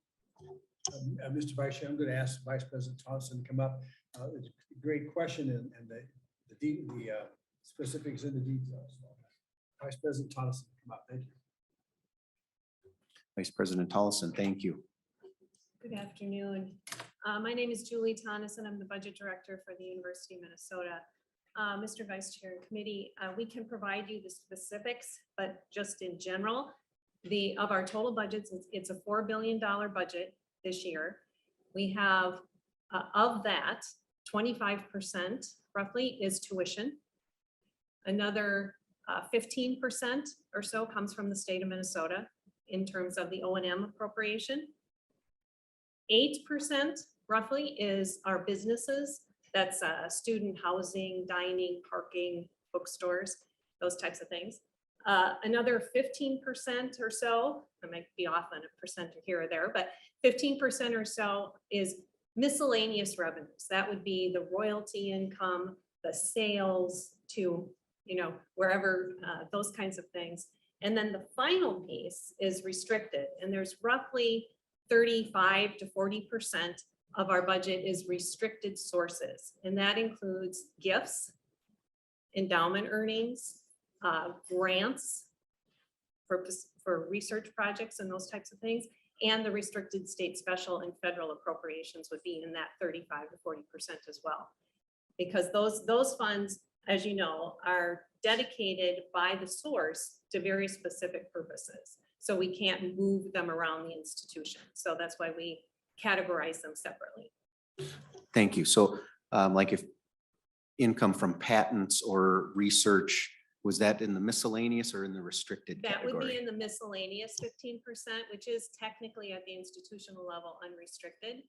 Mr. Vice Chair, I'm going to ask Vice President Thompson to come up. It's a great question and the specifics in the details. Vice President Thompson, come up. Thank you. Vice President Tolleson, thank you. Good afternoon. My name is Julie Tonneson. I'm the Budget Director for the University of Minnesota. Mr. Vice Chair and Committee, we can provide you the specifics, but just in general, of our total budgets, it's a $4 billion budget this year. We have, of that, 25% roughly is tuition. Another 15% or so comes from the state of Minnesota in terms of the O&M appropriation. 8% roughly is our businesses. That's student housing, dining, parking, bookstores, those types of things. Another 15% or so, I might be off on a percent here or there, but 15% or so is miscellaneous revenues. That would be the royalty income, the sales to, wherever, those kinds of things. And then the final piece is restricted, and there's roughly 35 to 40% of our budget is restricted sources. And that includes gifts, endowment earnings, grants for research projects and those types of things. And the restricted state, special, and federal appropriations would be in that 35 to 40% as well. Because those funds, as you know, are dedicated by the source to very specific purposes. So we can't move them around the institution. So that's why we categorize them separately. Thank you. So like if income from patents or research, was that in the miscellaneous or in the restricted That would be category? in the miscellaneous 15%, which is technically at the institutional level unrestricted,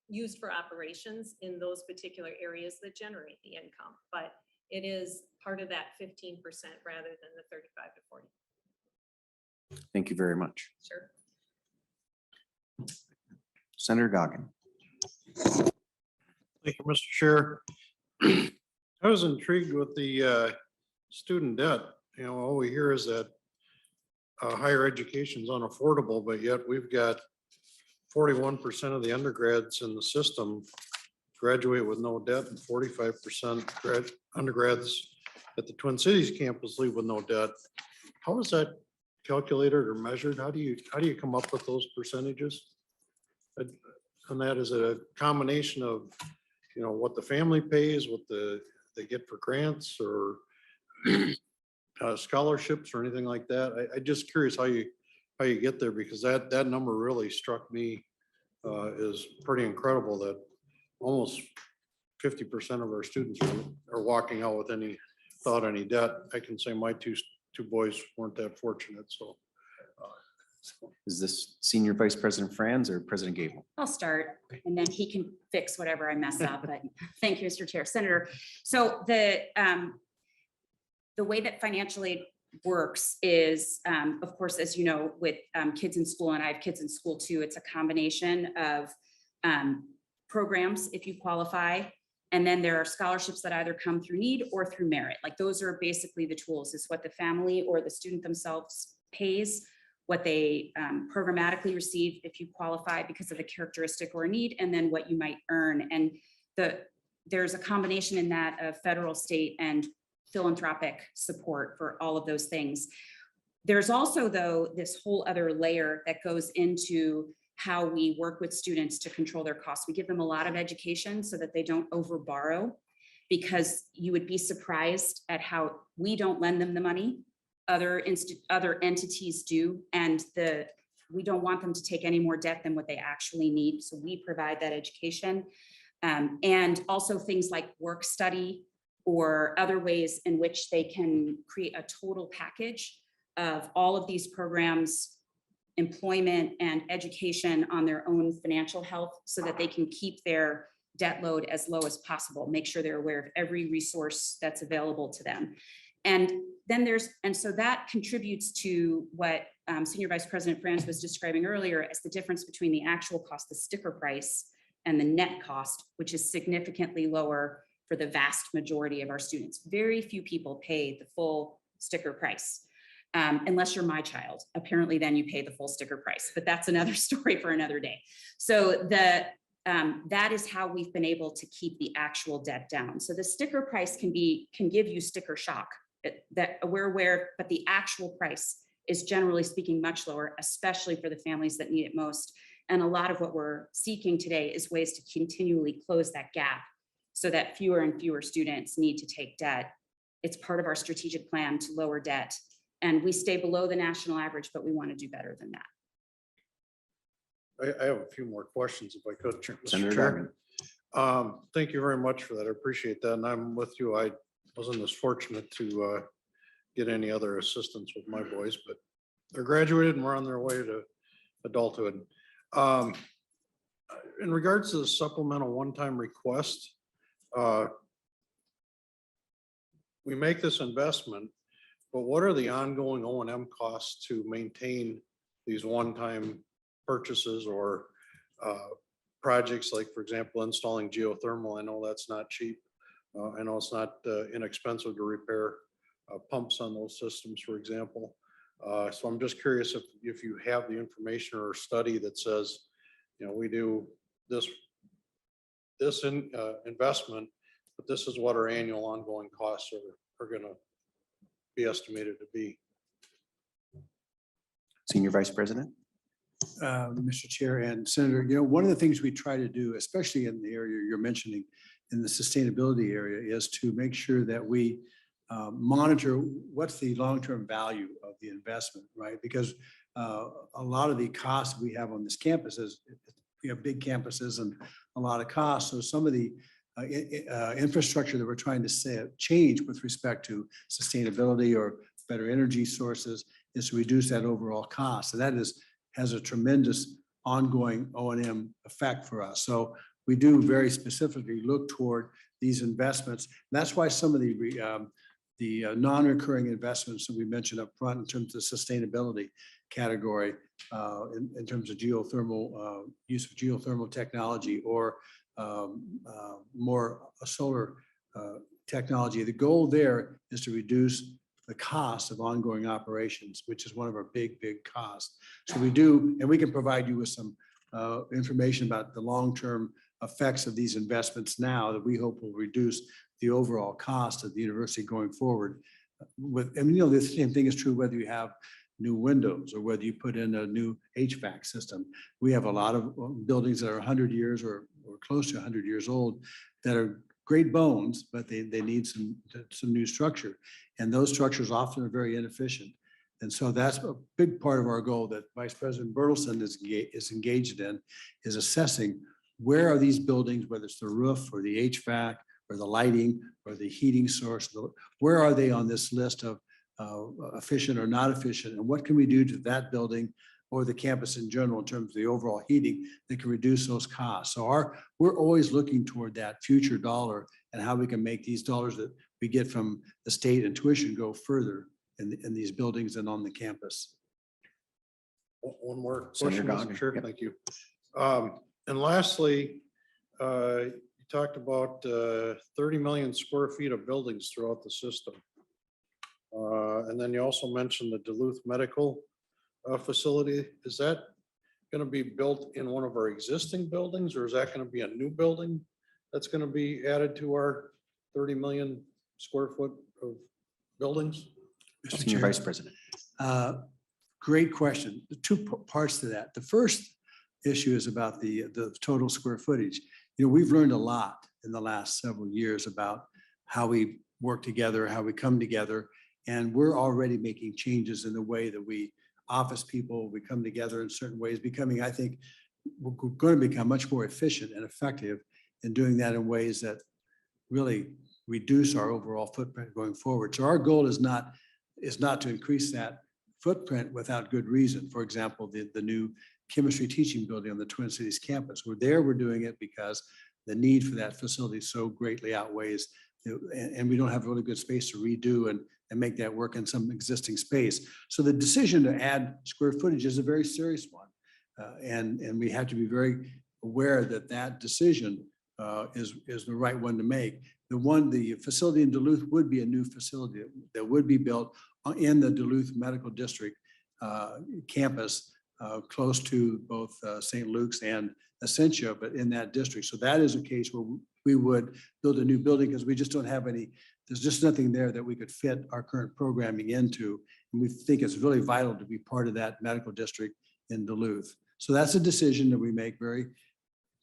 used for operations in those particular areas that generate the income. But it is part of that 15% rather than the 35 to 40. Thank you very much. Sure. Senator Goggin. Thank you, Mr. Chair. I was intrigued with the student debt. All we hear is that higher education is unaffordable, but yet we've got 41% of the undergrads in the system graduate with no debt, and 45% undergrads at the Twin Cities campus leave with no debt. How is that calculated or measured? How do you come up with those percentages? And that is a combination of, what the family pays, what they get for grants or scholarships or anything like that. I just curious how you get there, because that number really struck me is pretty incredible that almost 50% of our students are walking out with without any debt. I can say my two boys weren't that fortunate. So Is this Senior Vice President Franz or President Gable? I'll start and then he can fix whatever I mess up, but thank you, Mr. Chair. Senator, so the way that financial aid works is, of course, as you know, with kids in school, and I have kids in school too, it's a combination of programs if you qualify. And then there are scholarships that either come through need or through merit. Like those are basically the tools, is what the family or the student themselves pays, what they programmatically receive if you qualify because of the characteristic or need, and then what you might earn. And there's a combination in that of federal, state, and philanthropic support for all of those things. There's also, though, this whole other layer that goes into how we work with students to control their costs. We give them a lot of education so that they don't overborrow, because you would be surprised at how we don't lend them the money. Other entities do, and we don't want them to take any more debt than what they actually need. So we provide that education, and also things like work study or other ways in which they can create a total package of all of these programs employment and education on their own financial health so that they can keep their debt load as low as possible, make sure they're aware of every resource that's available to them. And then so that contributes to what Senior Vice President Franz was describing earlier as the difference between the actual cost, the sticker price, and the net cost, which is significantly lower for the vast majority of our students. Very few people pay the full sticker price. Unless you're my child, apparently then you pay the full sticker price, but that's another story for another day. So that is how we've been able to keep the actual debt down. So the sticker price can give you sticker shock that we're aware, but the actual price is generally speaking much lower, especially for the families that need it most. And a lot of what we're seeking today is ways to continually close that gap so that fewer and fewer students need to take debt. It's part of our strategic plan to lower debt. And we stay below the national average, but we want to do better than that. I have a few more questions if I could. Mr. Senator Chairman. Thank you very much for that. I appreciate that. And I'm with you. I wasn't as fortunate to get any other assistance with my boys, but they're graduated and we're on their way to adulthood. In regards to the supplemental one-time request, we make this investment, but what are the ongoing O&M costs to maintain these one-time purchases or projects like, for example, installing geothermal? I know that's not cheap. I know it's not inexpensive to repair pumps on those systems, for example. So I'm just curious if you have the information or study that says, you know, we do this investment, but this is what our annual ongoing costs are going to be estimated to be. Senior Vice President. Mr. Chair and Senator, you know, one of the things we try to do, especially in the area you're mentioning, in the sustainability area, is to make sure that we monitor what's the long-term value of the investment, right? Because a lot of the costs we have on this campus is, we have big campuses and a lot of costs. So some of the infrastructure that we're trying to change with respect to sustainability or better energy sources is to reduce that overall cost. So that has a tremendous ongoing O&M effect for us. So we do very specifically look toward these investments. And that's why some of the non-recurring investments that we mentioned up front in terms of sustainability category, in terms of geothermal, use of geothermal technology or more solar technology. The goal there is to reduce the cost of ongoing operations, which is one of our big costs. So we do, and we can provide you with some information about the long-term effects of these investments now that we hope will reduce the overall cost of the university going forward. And you know, the same thing is true whether you have new windows or whether you put in a new HVAC system. We have a lot of buildings that are 100 years or close to 100 years old that are great bones, but they need some new structure. And those structures often are very inefficient. And so that's a big part of our goal that Vice President Bertelsen is engaged in, is assessing where are these buildings, whether it's the roof or the HVAC or the lighting or the heating source, where are they on this list of efficient or not efficient? And what can we do to that building or the campus in general in terms of the overall heating that can reduce those costs? So we're always looking toward that future dollar and how we can make these dollars that we get from the state and tuition go further in these buildings and on the campus. One more Senator question, Mr. Gogner. Chair. Yep. Thank you. And lastly, you talked about 30 million square feet of buildings throughout the system. And then you also mentioned the Duluth Medical facility. Is that going to be built in one of our existing buildings, or is that going to be a new building that's going to be added to our 30 million square foot of buildings? Mr. Senior Chair. Vice President. Great question. The two parts to that. The first issue is about the total square footage. You know, we've learned a lot in the last several years about how we work together, how we come together, and we're already making changes in the way that we office people, we come together in certain ways, becoming, I think, we're going to become much more efficient and effective in doing that in ways that really reduce our overall footprint going forward. So our goal is not to increase that footprint without good reason. For example, the new chemistry teaching building on the Twin Cities campus. We're doing it because the need for that facility so greatly outweighs, and we don't have really good space to redo and make that work in some existing space. So the decision to add square footage is a very serious one. And we have to be very aware that that decision is the right one to make. The facility in Duluth would be a new facility that would be built in the Duluth Medical District campus, close to both St. Luke's and Essentia, but in that district. So that is a case where we would build a new building because we just don't have any, there's just nothing there that we could fit our current programming into. And we think it's really vital to be part of that medical district in Duluth. So that's a decision that we make very,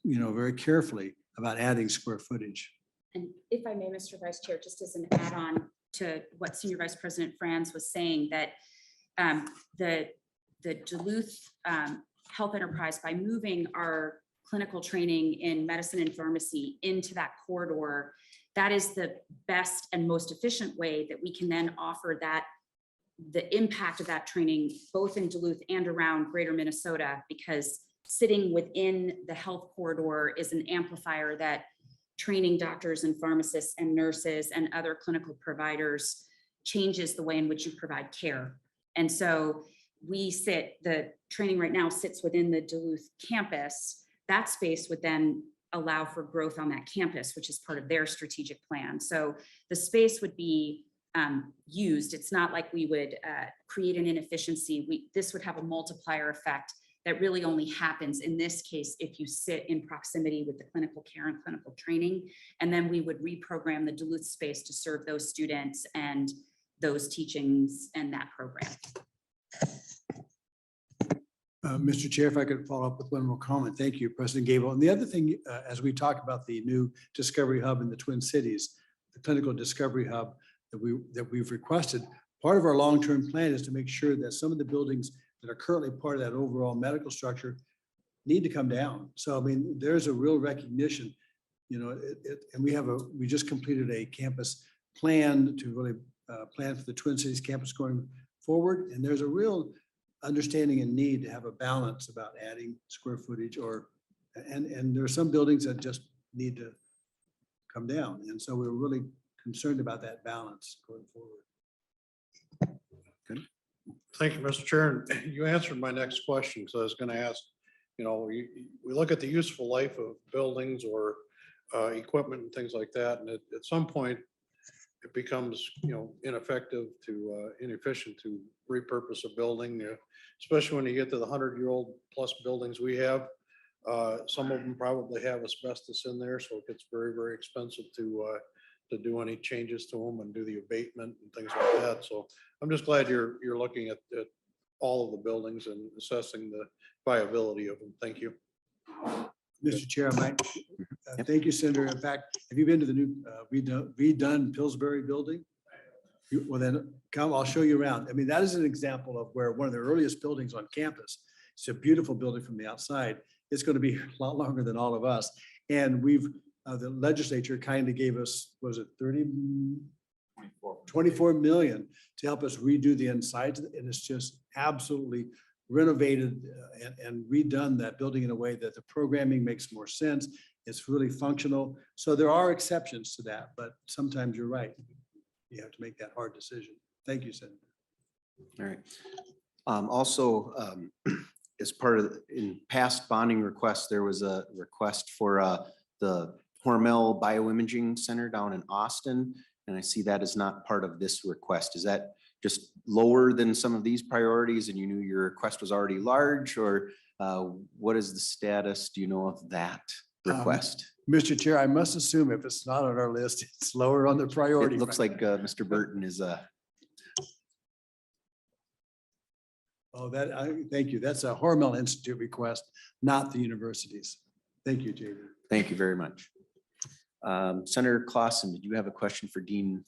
very carefully about adding square footage. And if I may, Mr. Vice Chair, just as an add-on to what Senior Vice President Franz was saying, that the Duluth Health Enterprise, by moving our clinical training in medicine and pharmacy into that corridor, that is the best and most efficient way that we can then offer the impact of that training both in Duluth and around greater Minnesota, because sitting within the health corridor is an amplifier that training doctors and pharmacists and nurses and other clinical providers changes the way in which you provide care. And so the training right now sits within the Duluth campus. That space would then allow for growth on that campus, which is part of their strategic plan. So the space would be used. It's not like we would create an inefficiency. This would have a multiplier effect that really only happens in this case if you sit in proximity with the clinical care and clinical training. And then we would reprogram the Duluth space to serve those students and those teachings and that program. Mr. Chair, if I could follow up with one more comment. Thank you, President Gable. And the other thing, as we talk about the new Discovery Hub in the Twin Cities, the clinical Discovery Hub that we've requested, part of our long-term plan is to make sure that some of the buildings that are currently part of that overall medical structure need to come down. So, I mean, there's a real recognition, and we just completed a campus plan to really plan for the Twin Cities campus going forward. And there's a real understanding and need to have a balance about adding square footage and there are some buildings that just need to come down. And so we're really concerned about that balance going forward. Good. Thank you, Mr. Chair. And you answered my next question. So I was going to ask, we look at the useful life of buildings or equipment and things like that. And at some point, it becomes, ineffective inefficient to repurpose a building, especially when you get to the 100-year-old plus buildings we have. Some of them probably have asbestos in there, so it gets very, very expensive to do any changes to them and do the abatement and things like that. So I'm just glad you're looking at all of the buildings and assessing the viability of them. Thank you. Mr. Chair, thank you, Senator. In fact, have you been to the new redone Pillsbury building? Well, then come, I'll show you around. I mean, that is an example of where one of the earliest buildings on campus. It's a beautiful building from the outside. It's going to be a lot longer than all of us. And the legislature kind of gave us, was it 24 million to help us redo the insides. And it's just absolutely renovated and redone that building in a way that the programming makes more sense. It's really functional. So there are exceptions to that, but sometimes you're right. You have to make that hard decision. Thank you, Senator. All right. Also, as part of in past bonding requests, there was a request for the Hormel Bioimaging Center down in Austin. And I see that is not part of this request. Is that just lower than some of these priorities and you knew your request was already large, or what is the status? Do you know of that request? Mr. Chair, I must assume if it's not on our list, it's lower on the priority. It looks like Mr. Burton is Oh, thank you. That's a Hormel Institute request, not the universities. Thank you, JV. Thank you very much. Senator Clausen, did you have a question for Dean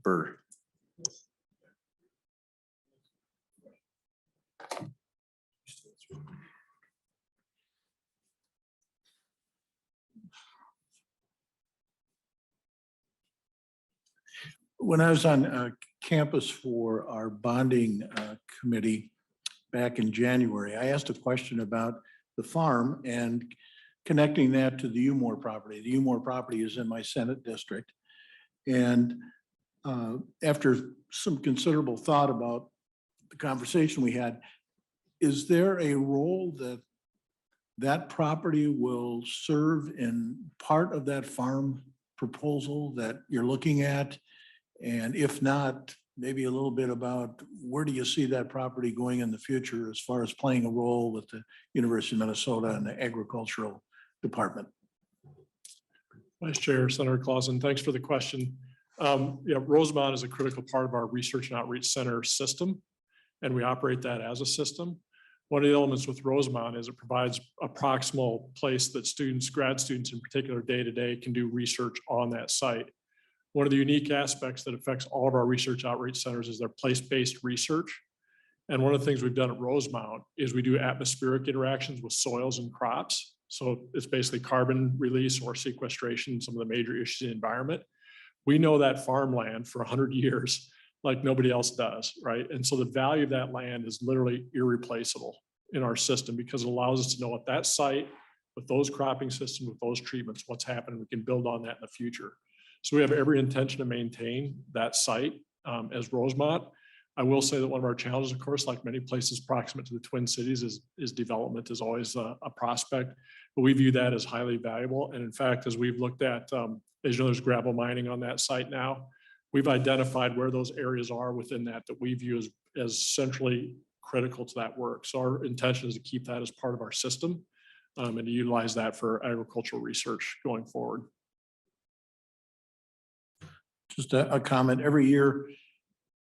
Burr? When I was on campus for our bonding committee back in January. I asked a question about the farm and connecting that to the Umore property. The Umore property is in my Senate district. And after some considerable thought about the conversation we had, is there a role that that property will serve in part of that farm proposal that you're looking at? And if not, maybe a little bit about where do you see that property going in the future as far as playing a role with the University of Minnesota and the agricultural department? Vice Chair, Senator Clausen, thanks for the question. Yeah, Rosemont is a critical part of our research and outreach center system, and we operate that as a system. One of the elements with Rosemont is it provides a proximal place that students, grad students in particular, day to day can do research on that site. One of the unique aspects that affects all of our research outreach centers is their place-based research. And one of the things we've done at Rosemont is we do atmospheric interactions with soils and crops. So it's basically carbon release or sequestration, some of the major issues in the environment. We know that farmland for 100 years like nobody else does, right? And so the value of that land is literally irreplaceable in our system because it allows us to know at that site, with those cropping systems, with those treatments, what's happening. We can build on that in the future. So we have every intention to maintain that site as Rosemont. I will say that one of our challenges, of course, like many places proximate to the Twin Cities, is development is always a prospect, but we view that as highly valuable. And in fact, as we've looked at, as you know, there's gravel mining on that site now. We've identified where those areas are within that we view as centrally critical to that work. So our intention is to keep that as part of our system and to utilize that for agricultural research going forward. Just a comment. Every year,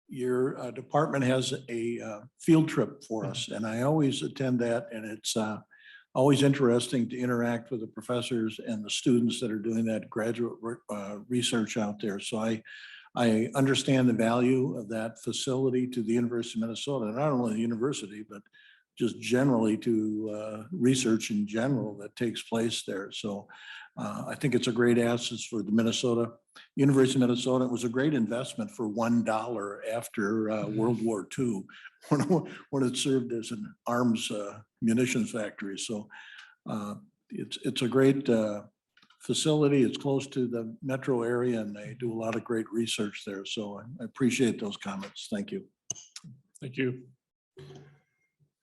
your department has a field trip for us, and I always attend that, and it's always interesting to interact with the professors and the students that are doing that graduate research out there. So I understand the value of that facility to the University of Minnesota, not only the university, but just generally to research in general that takes place there. So I think it's a great asset for the University of Minnesota. It was a great investment for $1 after World War II when it served as an arms munitions factory. So it's a great facility. It's close to the metro area and they do a lot of great research there. So I appreciate those comments. Thank you. Thank you.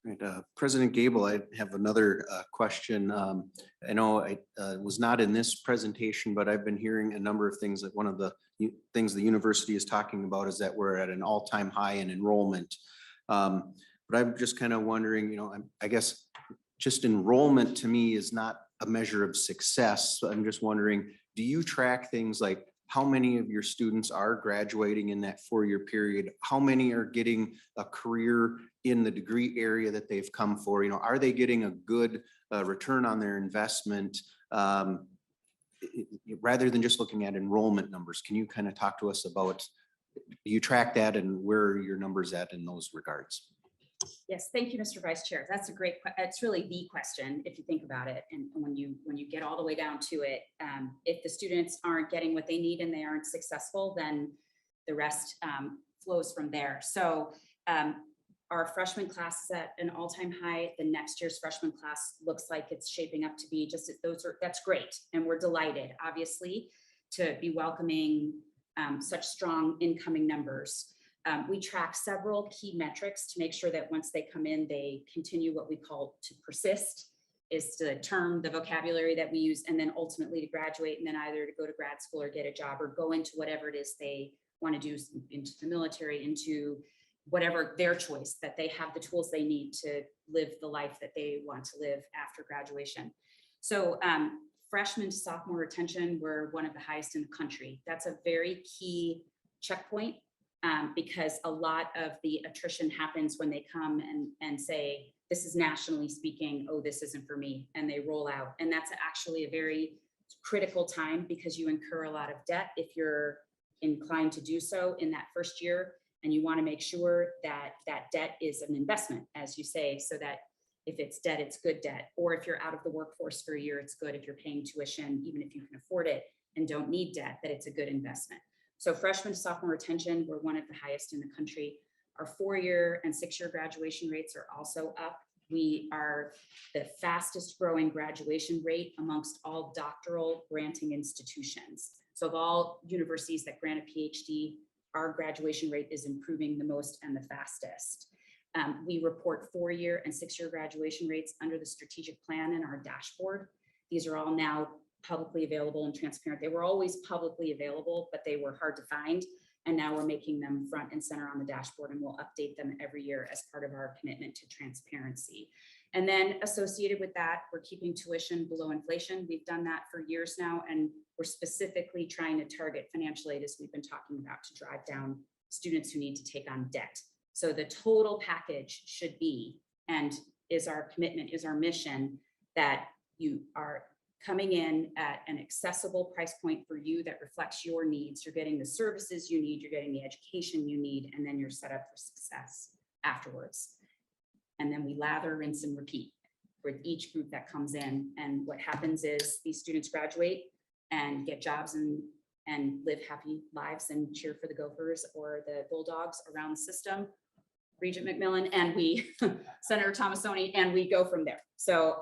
Right, President Gable, I have another question. I know I was not in this presentation, but I've been hearing a number of things that one of the things the university is talking about is that we're at an all-time high in enrollment. But I'm just kind of wondering, I guess just enrollment to me is not a measure of success. So I'm just wondering, do you track things like how many of your students are graduating in that 4-year period? How many are getting a career in the degree area that they've come for? Are they getting a good return on their investment? Rather than just looking at enrollment numbers, can you kind of talk to us about, do you track that and where are your numbers at in those regards? Yes, thank you, Mr. Vice Chair. That's a great, it's really the question if you think about it. And when you get all the way down to it, if the students aren't getting what they need and they aren't successful, then the rest flows from there. So our freshman class is at an all-time high. The next year's freshman class looks like it's shaping up to be that's great. And we're delighted, obviously, to be welcoming such strong incoming numbers. We track several key metrics to make sure that once they come in, they continue what we call to persist, is the term, the vocabulary that we use, and then ultimately to graduate and then either to go to grad school or get a job or go into whatever it is they want to do, into the military, into whatever their choice, that they have the tools they need to live the life that they want to live after graduation. So freshman to sophomore retention, we're one of the highest in the country. That's a very key checkpoint. Because a lot of the attrition happens when they come and say, this is nationally speaking, oh, this isn't for me, and they roll out. And that's actually a very critical time because you incur a lot of debt if you're inclined to do so in that first year. And you want to make sure that that debt is an investment, as you say, so that if it's debt, it's good debt. Or if you're out of the workforce for a year, it's good. If you're paying tuition, even if you can afford it and don't need debt, that it's a good investment. So freshman to sophomore retention, we're one of the highest in the country. Our 4-year and 6-year graduation rates are also up. We are the fastest growing graduation rate amongst all doctoral granting institutions. So of all universities that grant a PhD, our graduation rate is improving the most and the fastest. We report 4-year and 6-year graduation rates under the strategic plan in our dashboard. These are all now publicly available and transparent. They were always publicly available, but they were hard to find. And now we're making them front and center on the dashboard, and we'll update them every year as part of our commitment to transparency. And then associated with that, we're keeping tuition below inflation. We've done that for years now, and we're specifically trying to target financial aid, as we've been talking about, to drive down students who need to take on debt. So the total package should be, and is our commitment, is our mission, that you are coming in at an accessible price point for you that reflects your needs. You're getting the services you need, you're getting the education you need, and then you're set up for success afterwards. And then we lather, rinse, and repeat for each group that comes in. And what happens is these students graduate and get jobs and live happy lives and cheer for the Gophers or the Bulldogs around the system, Regent McMillan, and we, Senator Tomassoni, and we go from there. So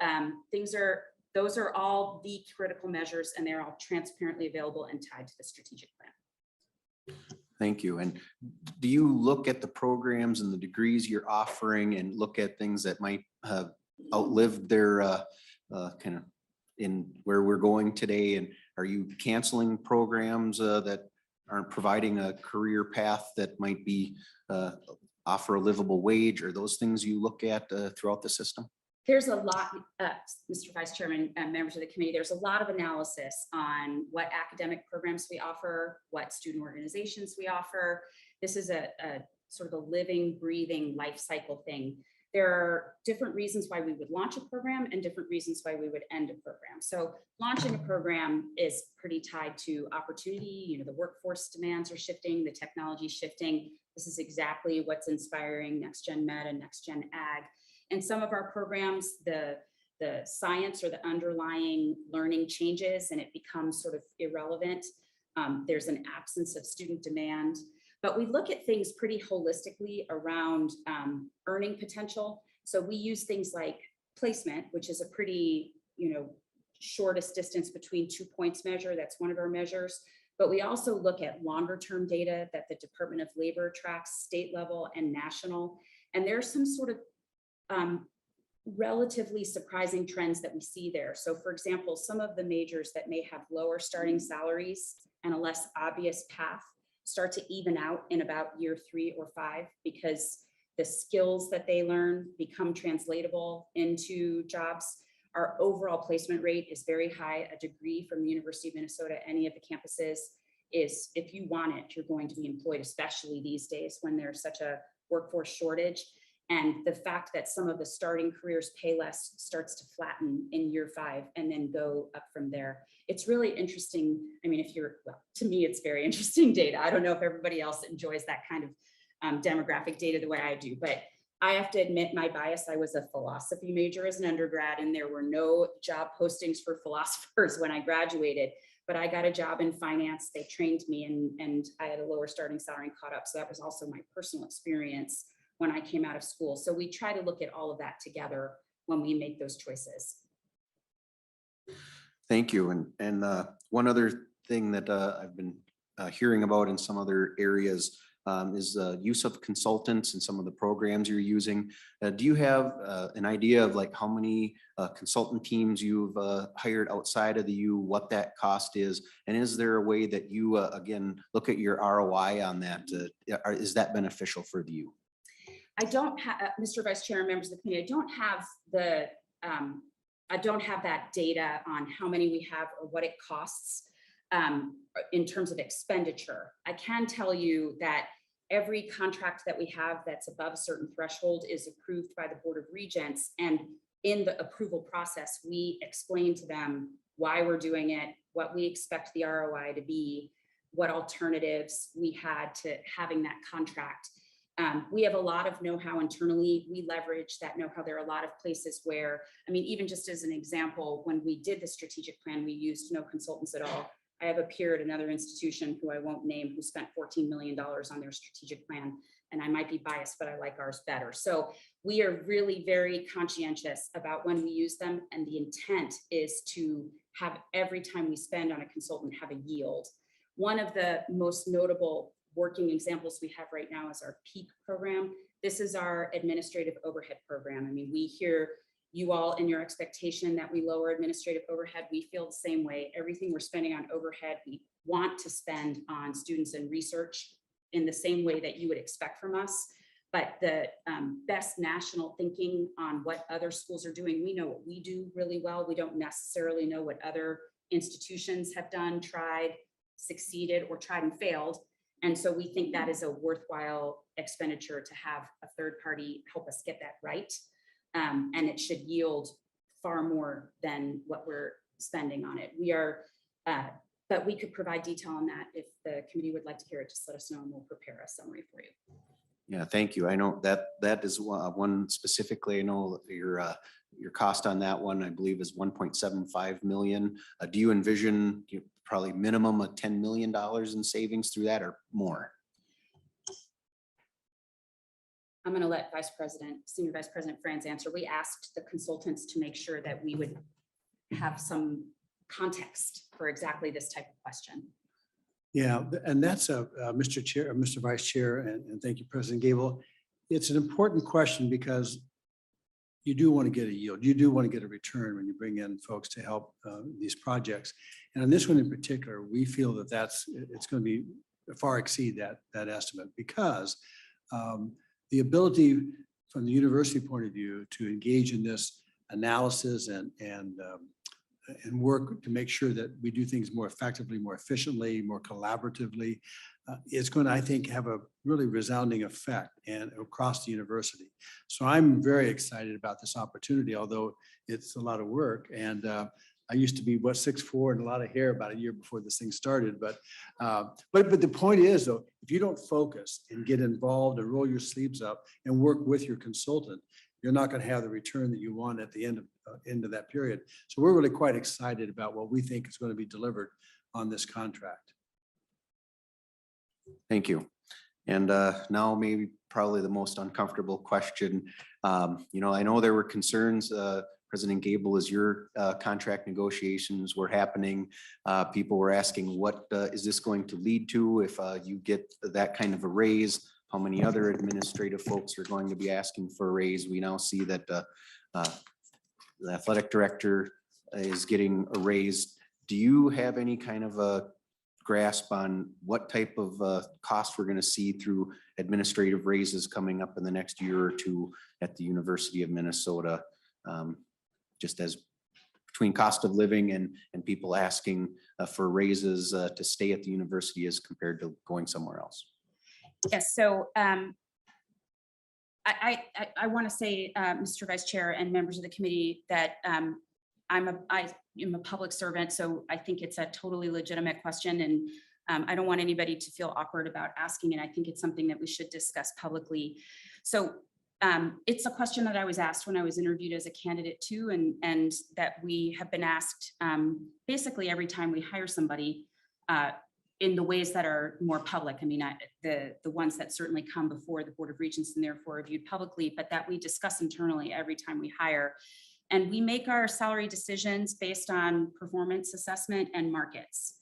those are all the critical measures, and they're all transparently available and tied to the strategic plan. Thank you. And do you look at the programs and the degrees you're offering and look at things that might have outlived their kind of in where we're going today? And are you canceling programs that aren't providing a career path that might be offer a livable wage? Or those things you look at throughout the system? There's a lot, Mr. Vice Chairman and members of the committee, there's a lot of analysis on what academic programs we offer, what student organizations we offer. This is a sort of a living, breathing life cycle thing. There are different reasons why we would launch a program and different reasons why we would end a program. So launching a program is pretty tied to opportunity. You know, the workforce demands are shifting, the technology is shifting. This is exactly what's inspiring Next Gen Med and Next Gen Ag. And some of our programs, the science or the underlying learning changes and it becomes sort of irrelevant. There's an absence of student demand, but we look at things pretty holistically around earning potential. So we use things like placement, which is a pretty, shortest distance between 2 points measure. That's one of our measures. But we also look at longer term data that the Department of Labor tracks, state level and national. And there's some sort of relatively surprising trends that we see there. So for example, some of the majors that may have lower starting salaries and a less obvious path start to even out in about year 3 or 5 because the skills that they learn become translatable into jobs. Our overall placement rate is very high. A degree from the University of Minnesota, any of the campuses, is if you want it, you're going to be employed, especially these days when there's such a workforce shortage. And the fact that some of the starting careers pay less starts to flatten in year 5 and then go up from there. It's really interesting. I mean, to me, it's very interesting data. I don't know if everybody else enjoys that kind of demographic data the way I do, but I have to admit my bias. I was a philosophy major as an undergrad, and there were no job postings for philosophers when I graduated, but I got a job in finance. They trained me and I had a lower starting salary and caught up. So that was also my personal experience when I came out of school. So we try to look at all of that together when we make those choices. Thank you. And one other thing that I've been hearing about in some other areas is the use of consultants and some of the programs you're using. Do you have an idea of like how many consultant teams you've hired outside of the U, what that cost is? And is there a way that you, again, look at your ROI on that? Is that beneficial for the U? I don't have, Mr. Vice Chair and members of the committee, I don't have that data on how many we have or what it costs in terms of expenditure. I can tell you that every contract that we have that's above a certain threshold is approved by the Board of Regents. And in the approval process, we explain to them why we're doing it, what we expect the ROI to be, what alternatives we had to having that contract. We have a lot of know-how internally. We leverage that know-how. There are a lot of places where, I mean, even just as an example, when we did the strategic plan, we used no consultants at all. I have a peer at another institution who I won't name, who spent $14 million on their strategic plan. And I might be biased, but I like ours better. So we are really very conscientious about when we use them. And the intent is to have every time we spend on a consultant have a yield. One of the most notable working examples we have right now is our PEAK program. This is our administrative overhead program. I mean, we hear you all in your expectation that we lower administrative overhead. We feel the same way. Everything we're spending on overhead, we want to spend on students and research in the same way that you would expect from us. But the best national thinking on what other schools are doing, we know what we do really well. We don't necessarily know what other institutions have done, tried, succeeded, or tried and failed. And so we think that is a worthwhile expenditure to have a third party help us get that right. And it should yield far more than what we're spending on it. We are, but we could provide detail on that if the committee would like to hear it. Just let us know and we'll prepare a summary for you. Yeah, thank you. I know that is one specifically. I know your cost on that one, I believe, is 1.75 million. Do you envision probably minimum of $10 million in savings through that or more? I'm going to let Senior Vice President Franz answer. We asked the consultants to make sure that we would have some context for exactly this type of question. Yeah, and that's Mr. Chair, Mr. Vice Chair, and thank you, President Gable. It's an important question because you do want to get a yield. You do want to get a return when you bring in folks to help these projects. And on this one in particular, we feel that it's going to be far exceed that estimate because the ability from the university point of view to engage in this analysis and work to make sure that we do things more effectively, more efficiently, more collaboratively, is going to, I think, have a really resounding effect and across the university. So I'm very excited about this opportunity, although it's a lot of work. And I used to be 6'4" and a lot of hair about a year before this thing started. But the point is, though, if you don't focus and get involved and roll your sleeves up and work with your consultant, you're not going to have the return that you want at the end of that period. So we're really quite excited about what we think is going to be delivered on this contract. Thank you. And now maybe probably the most uncomfortable question. I know there were concerns, President Gable, as your contract negotiations were happening. People were asking, what is this going to lead to if you get that kind of a raise? How many other administrative folks are going to be asking for a raise? We now see that the athletic director is getting a raise. Do you have any kind of a grasp on what type of cost we're going to see through administrative raises coming up in the next year or two at the University of Minnesota? Just as between cost of living and people asking for raises to stay at the university as compared to going somewhere else. Yes, so I want to say, Mr. Vice Chair and members of the committee, that I am a public servant, so I think it's a totally legitimate question, and I don't want anybody to feel awkward about asking it. I think it's something that we should discuss publicly. So it's a question that I was asked when I was interviewed as a candidate too, and that we have been asked basically every time we hire somebody in the ways that are more public. I mean, the ones that certainly come before the Board of Regents and therefore reviewed publicly, but that we discuss internally every time we hire. And we make our salary decisions based on performance assessment and markets.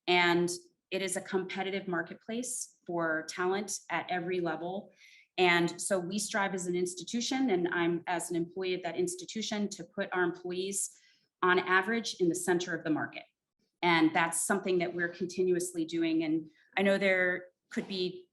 And it is a competitive marketplace for talent at every level. And so we strive as an institution, and I'm as an employee of that institution, to put our employees on average in the center of the market. And that's something that we're continuously doing. And I know there could be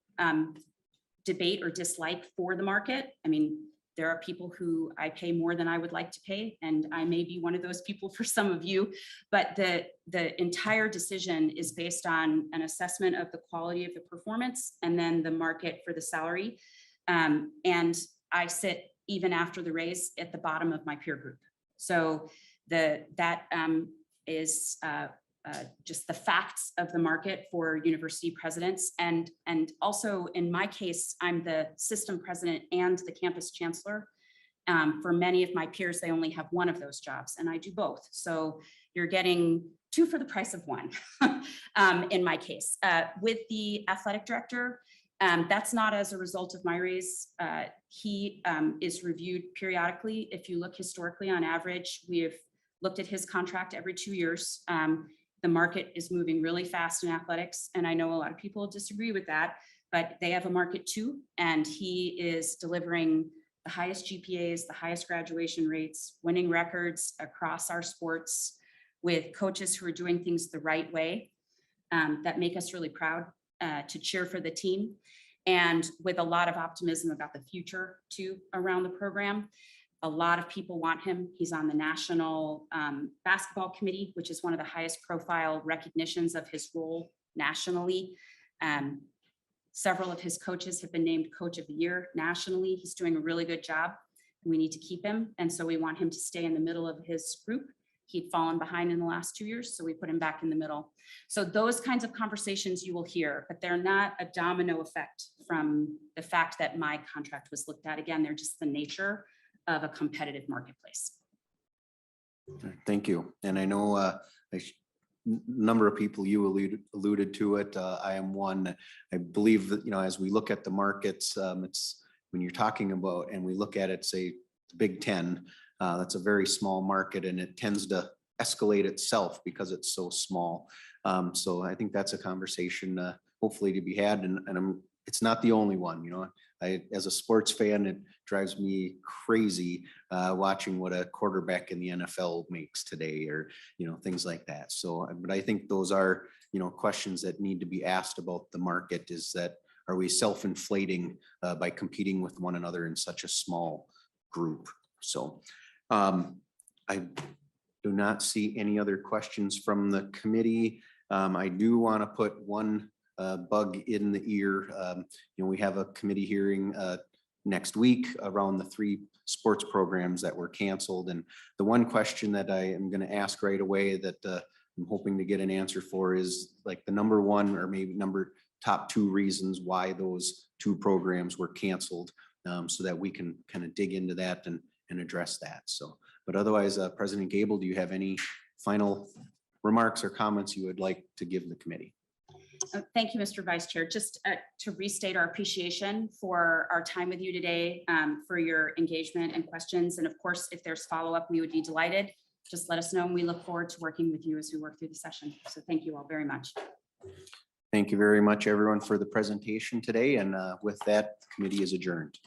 debate or dislike for the market. I mean, there are people who I pay more than I would like to pay, and I may be one of those people for some of you, but the entire decision is based on an assessment of the quality of the performance and then the market for the salary. And I sit, even after the raise, at the bottom of my peer group. So that is just the facts of the market for university presidents. And also in my case, I'm the system president and the campus chancellor. For many of my peers, they only have one of those jobs, and I do both. So you're getting two for the price of one in my case. With the athletic director, that's not as a result of my raise. He is reviewed periodically. If you look historically, on average, we have looked at his contract every 2 years. The market is moving really fast in athletics, and I know a lot of people disagree with that, but they have a market too, and he is delivering the highest GPAs, the highest graduation rates, winning records across our sports with coaches who are doing things the right way, that make us really proud to cheer for the team, and with a lot of optimism about the future too around the program. A lot of people want him. He's on the National Basketball Committee, which is one of the highest profile recognitions of his role nationally. Several of his coaches have been named Coach of the Year nationally. He's doing a really good job. We need to keep him. And so we want him to stay in the middle of his group. He'd fallen behind in the last 2 years, so we put him back in the middle. So those kinds of conversations you will hear, but they're not a domino effect from the fact that my contract was looked at. Again, they're just the nature of a competitive marketplace. Thank you. And I know number of people you alluded to it. I am one. I believe that, as we look at the markets, it's when you're talking about, and we look at it, say, the Big Ten, that's a very small market, and it tends to escalate itself because it's so small. So I think that's a conversation hopefully to be had, and it's not the only one. As a sports fan, it drives me crazy watching what a quarterback in the NFL makes today, or things like that. So, but I think those are questions that need to be asked about the market. Is that, are we self-inflating by competing with one another in such a small group? So I do not see any other questions from the committee. I do want to put one bug in the ear. We have a committee hearing next week around the 3 sports programs that were canceled. And the one question that I am going to ask right away that I'm hoping to get an answer for is like the number 1 or maybe top 2 reasons why those 2 programs were canceled, so that we can kind of dig into that and address that. So, but otherwise, President Gable, do you have any final remarks or comments you would like to give the committee? Thank you, Mr. Vice Chair. Just to restate our appreciation for our time with you today, for your engagement and questions. And of course, if there's follow-up, we would be delighted. Just let us know, and we look forward to working with you as we work through the session. So thank you all very much. Thank you very much, everyone, for the presentation today. And with that, the committee is adjourned.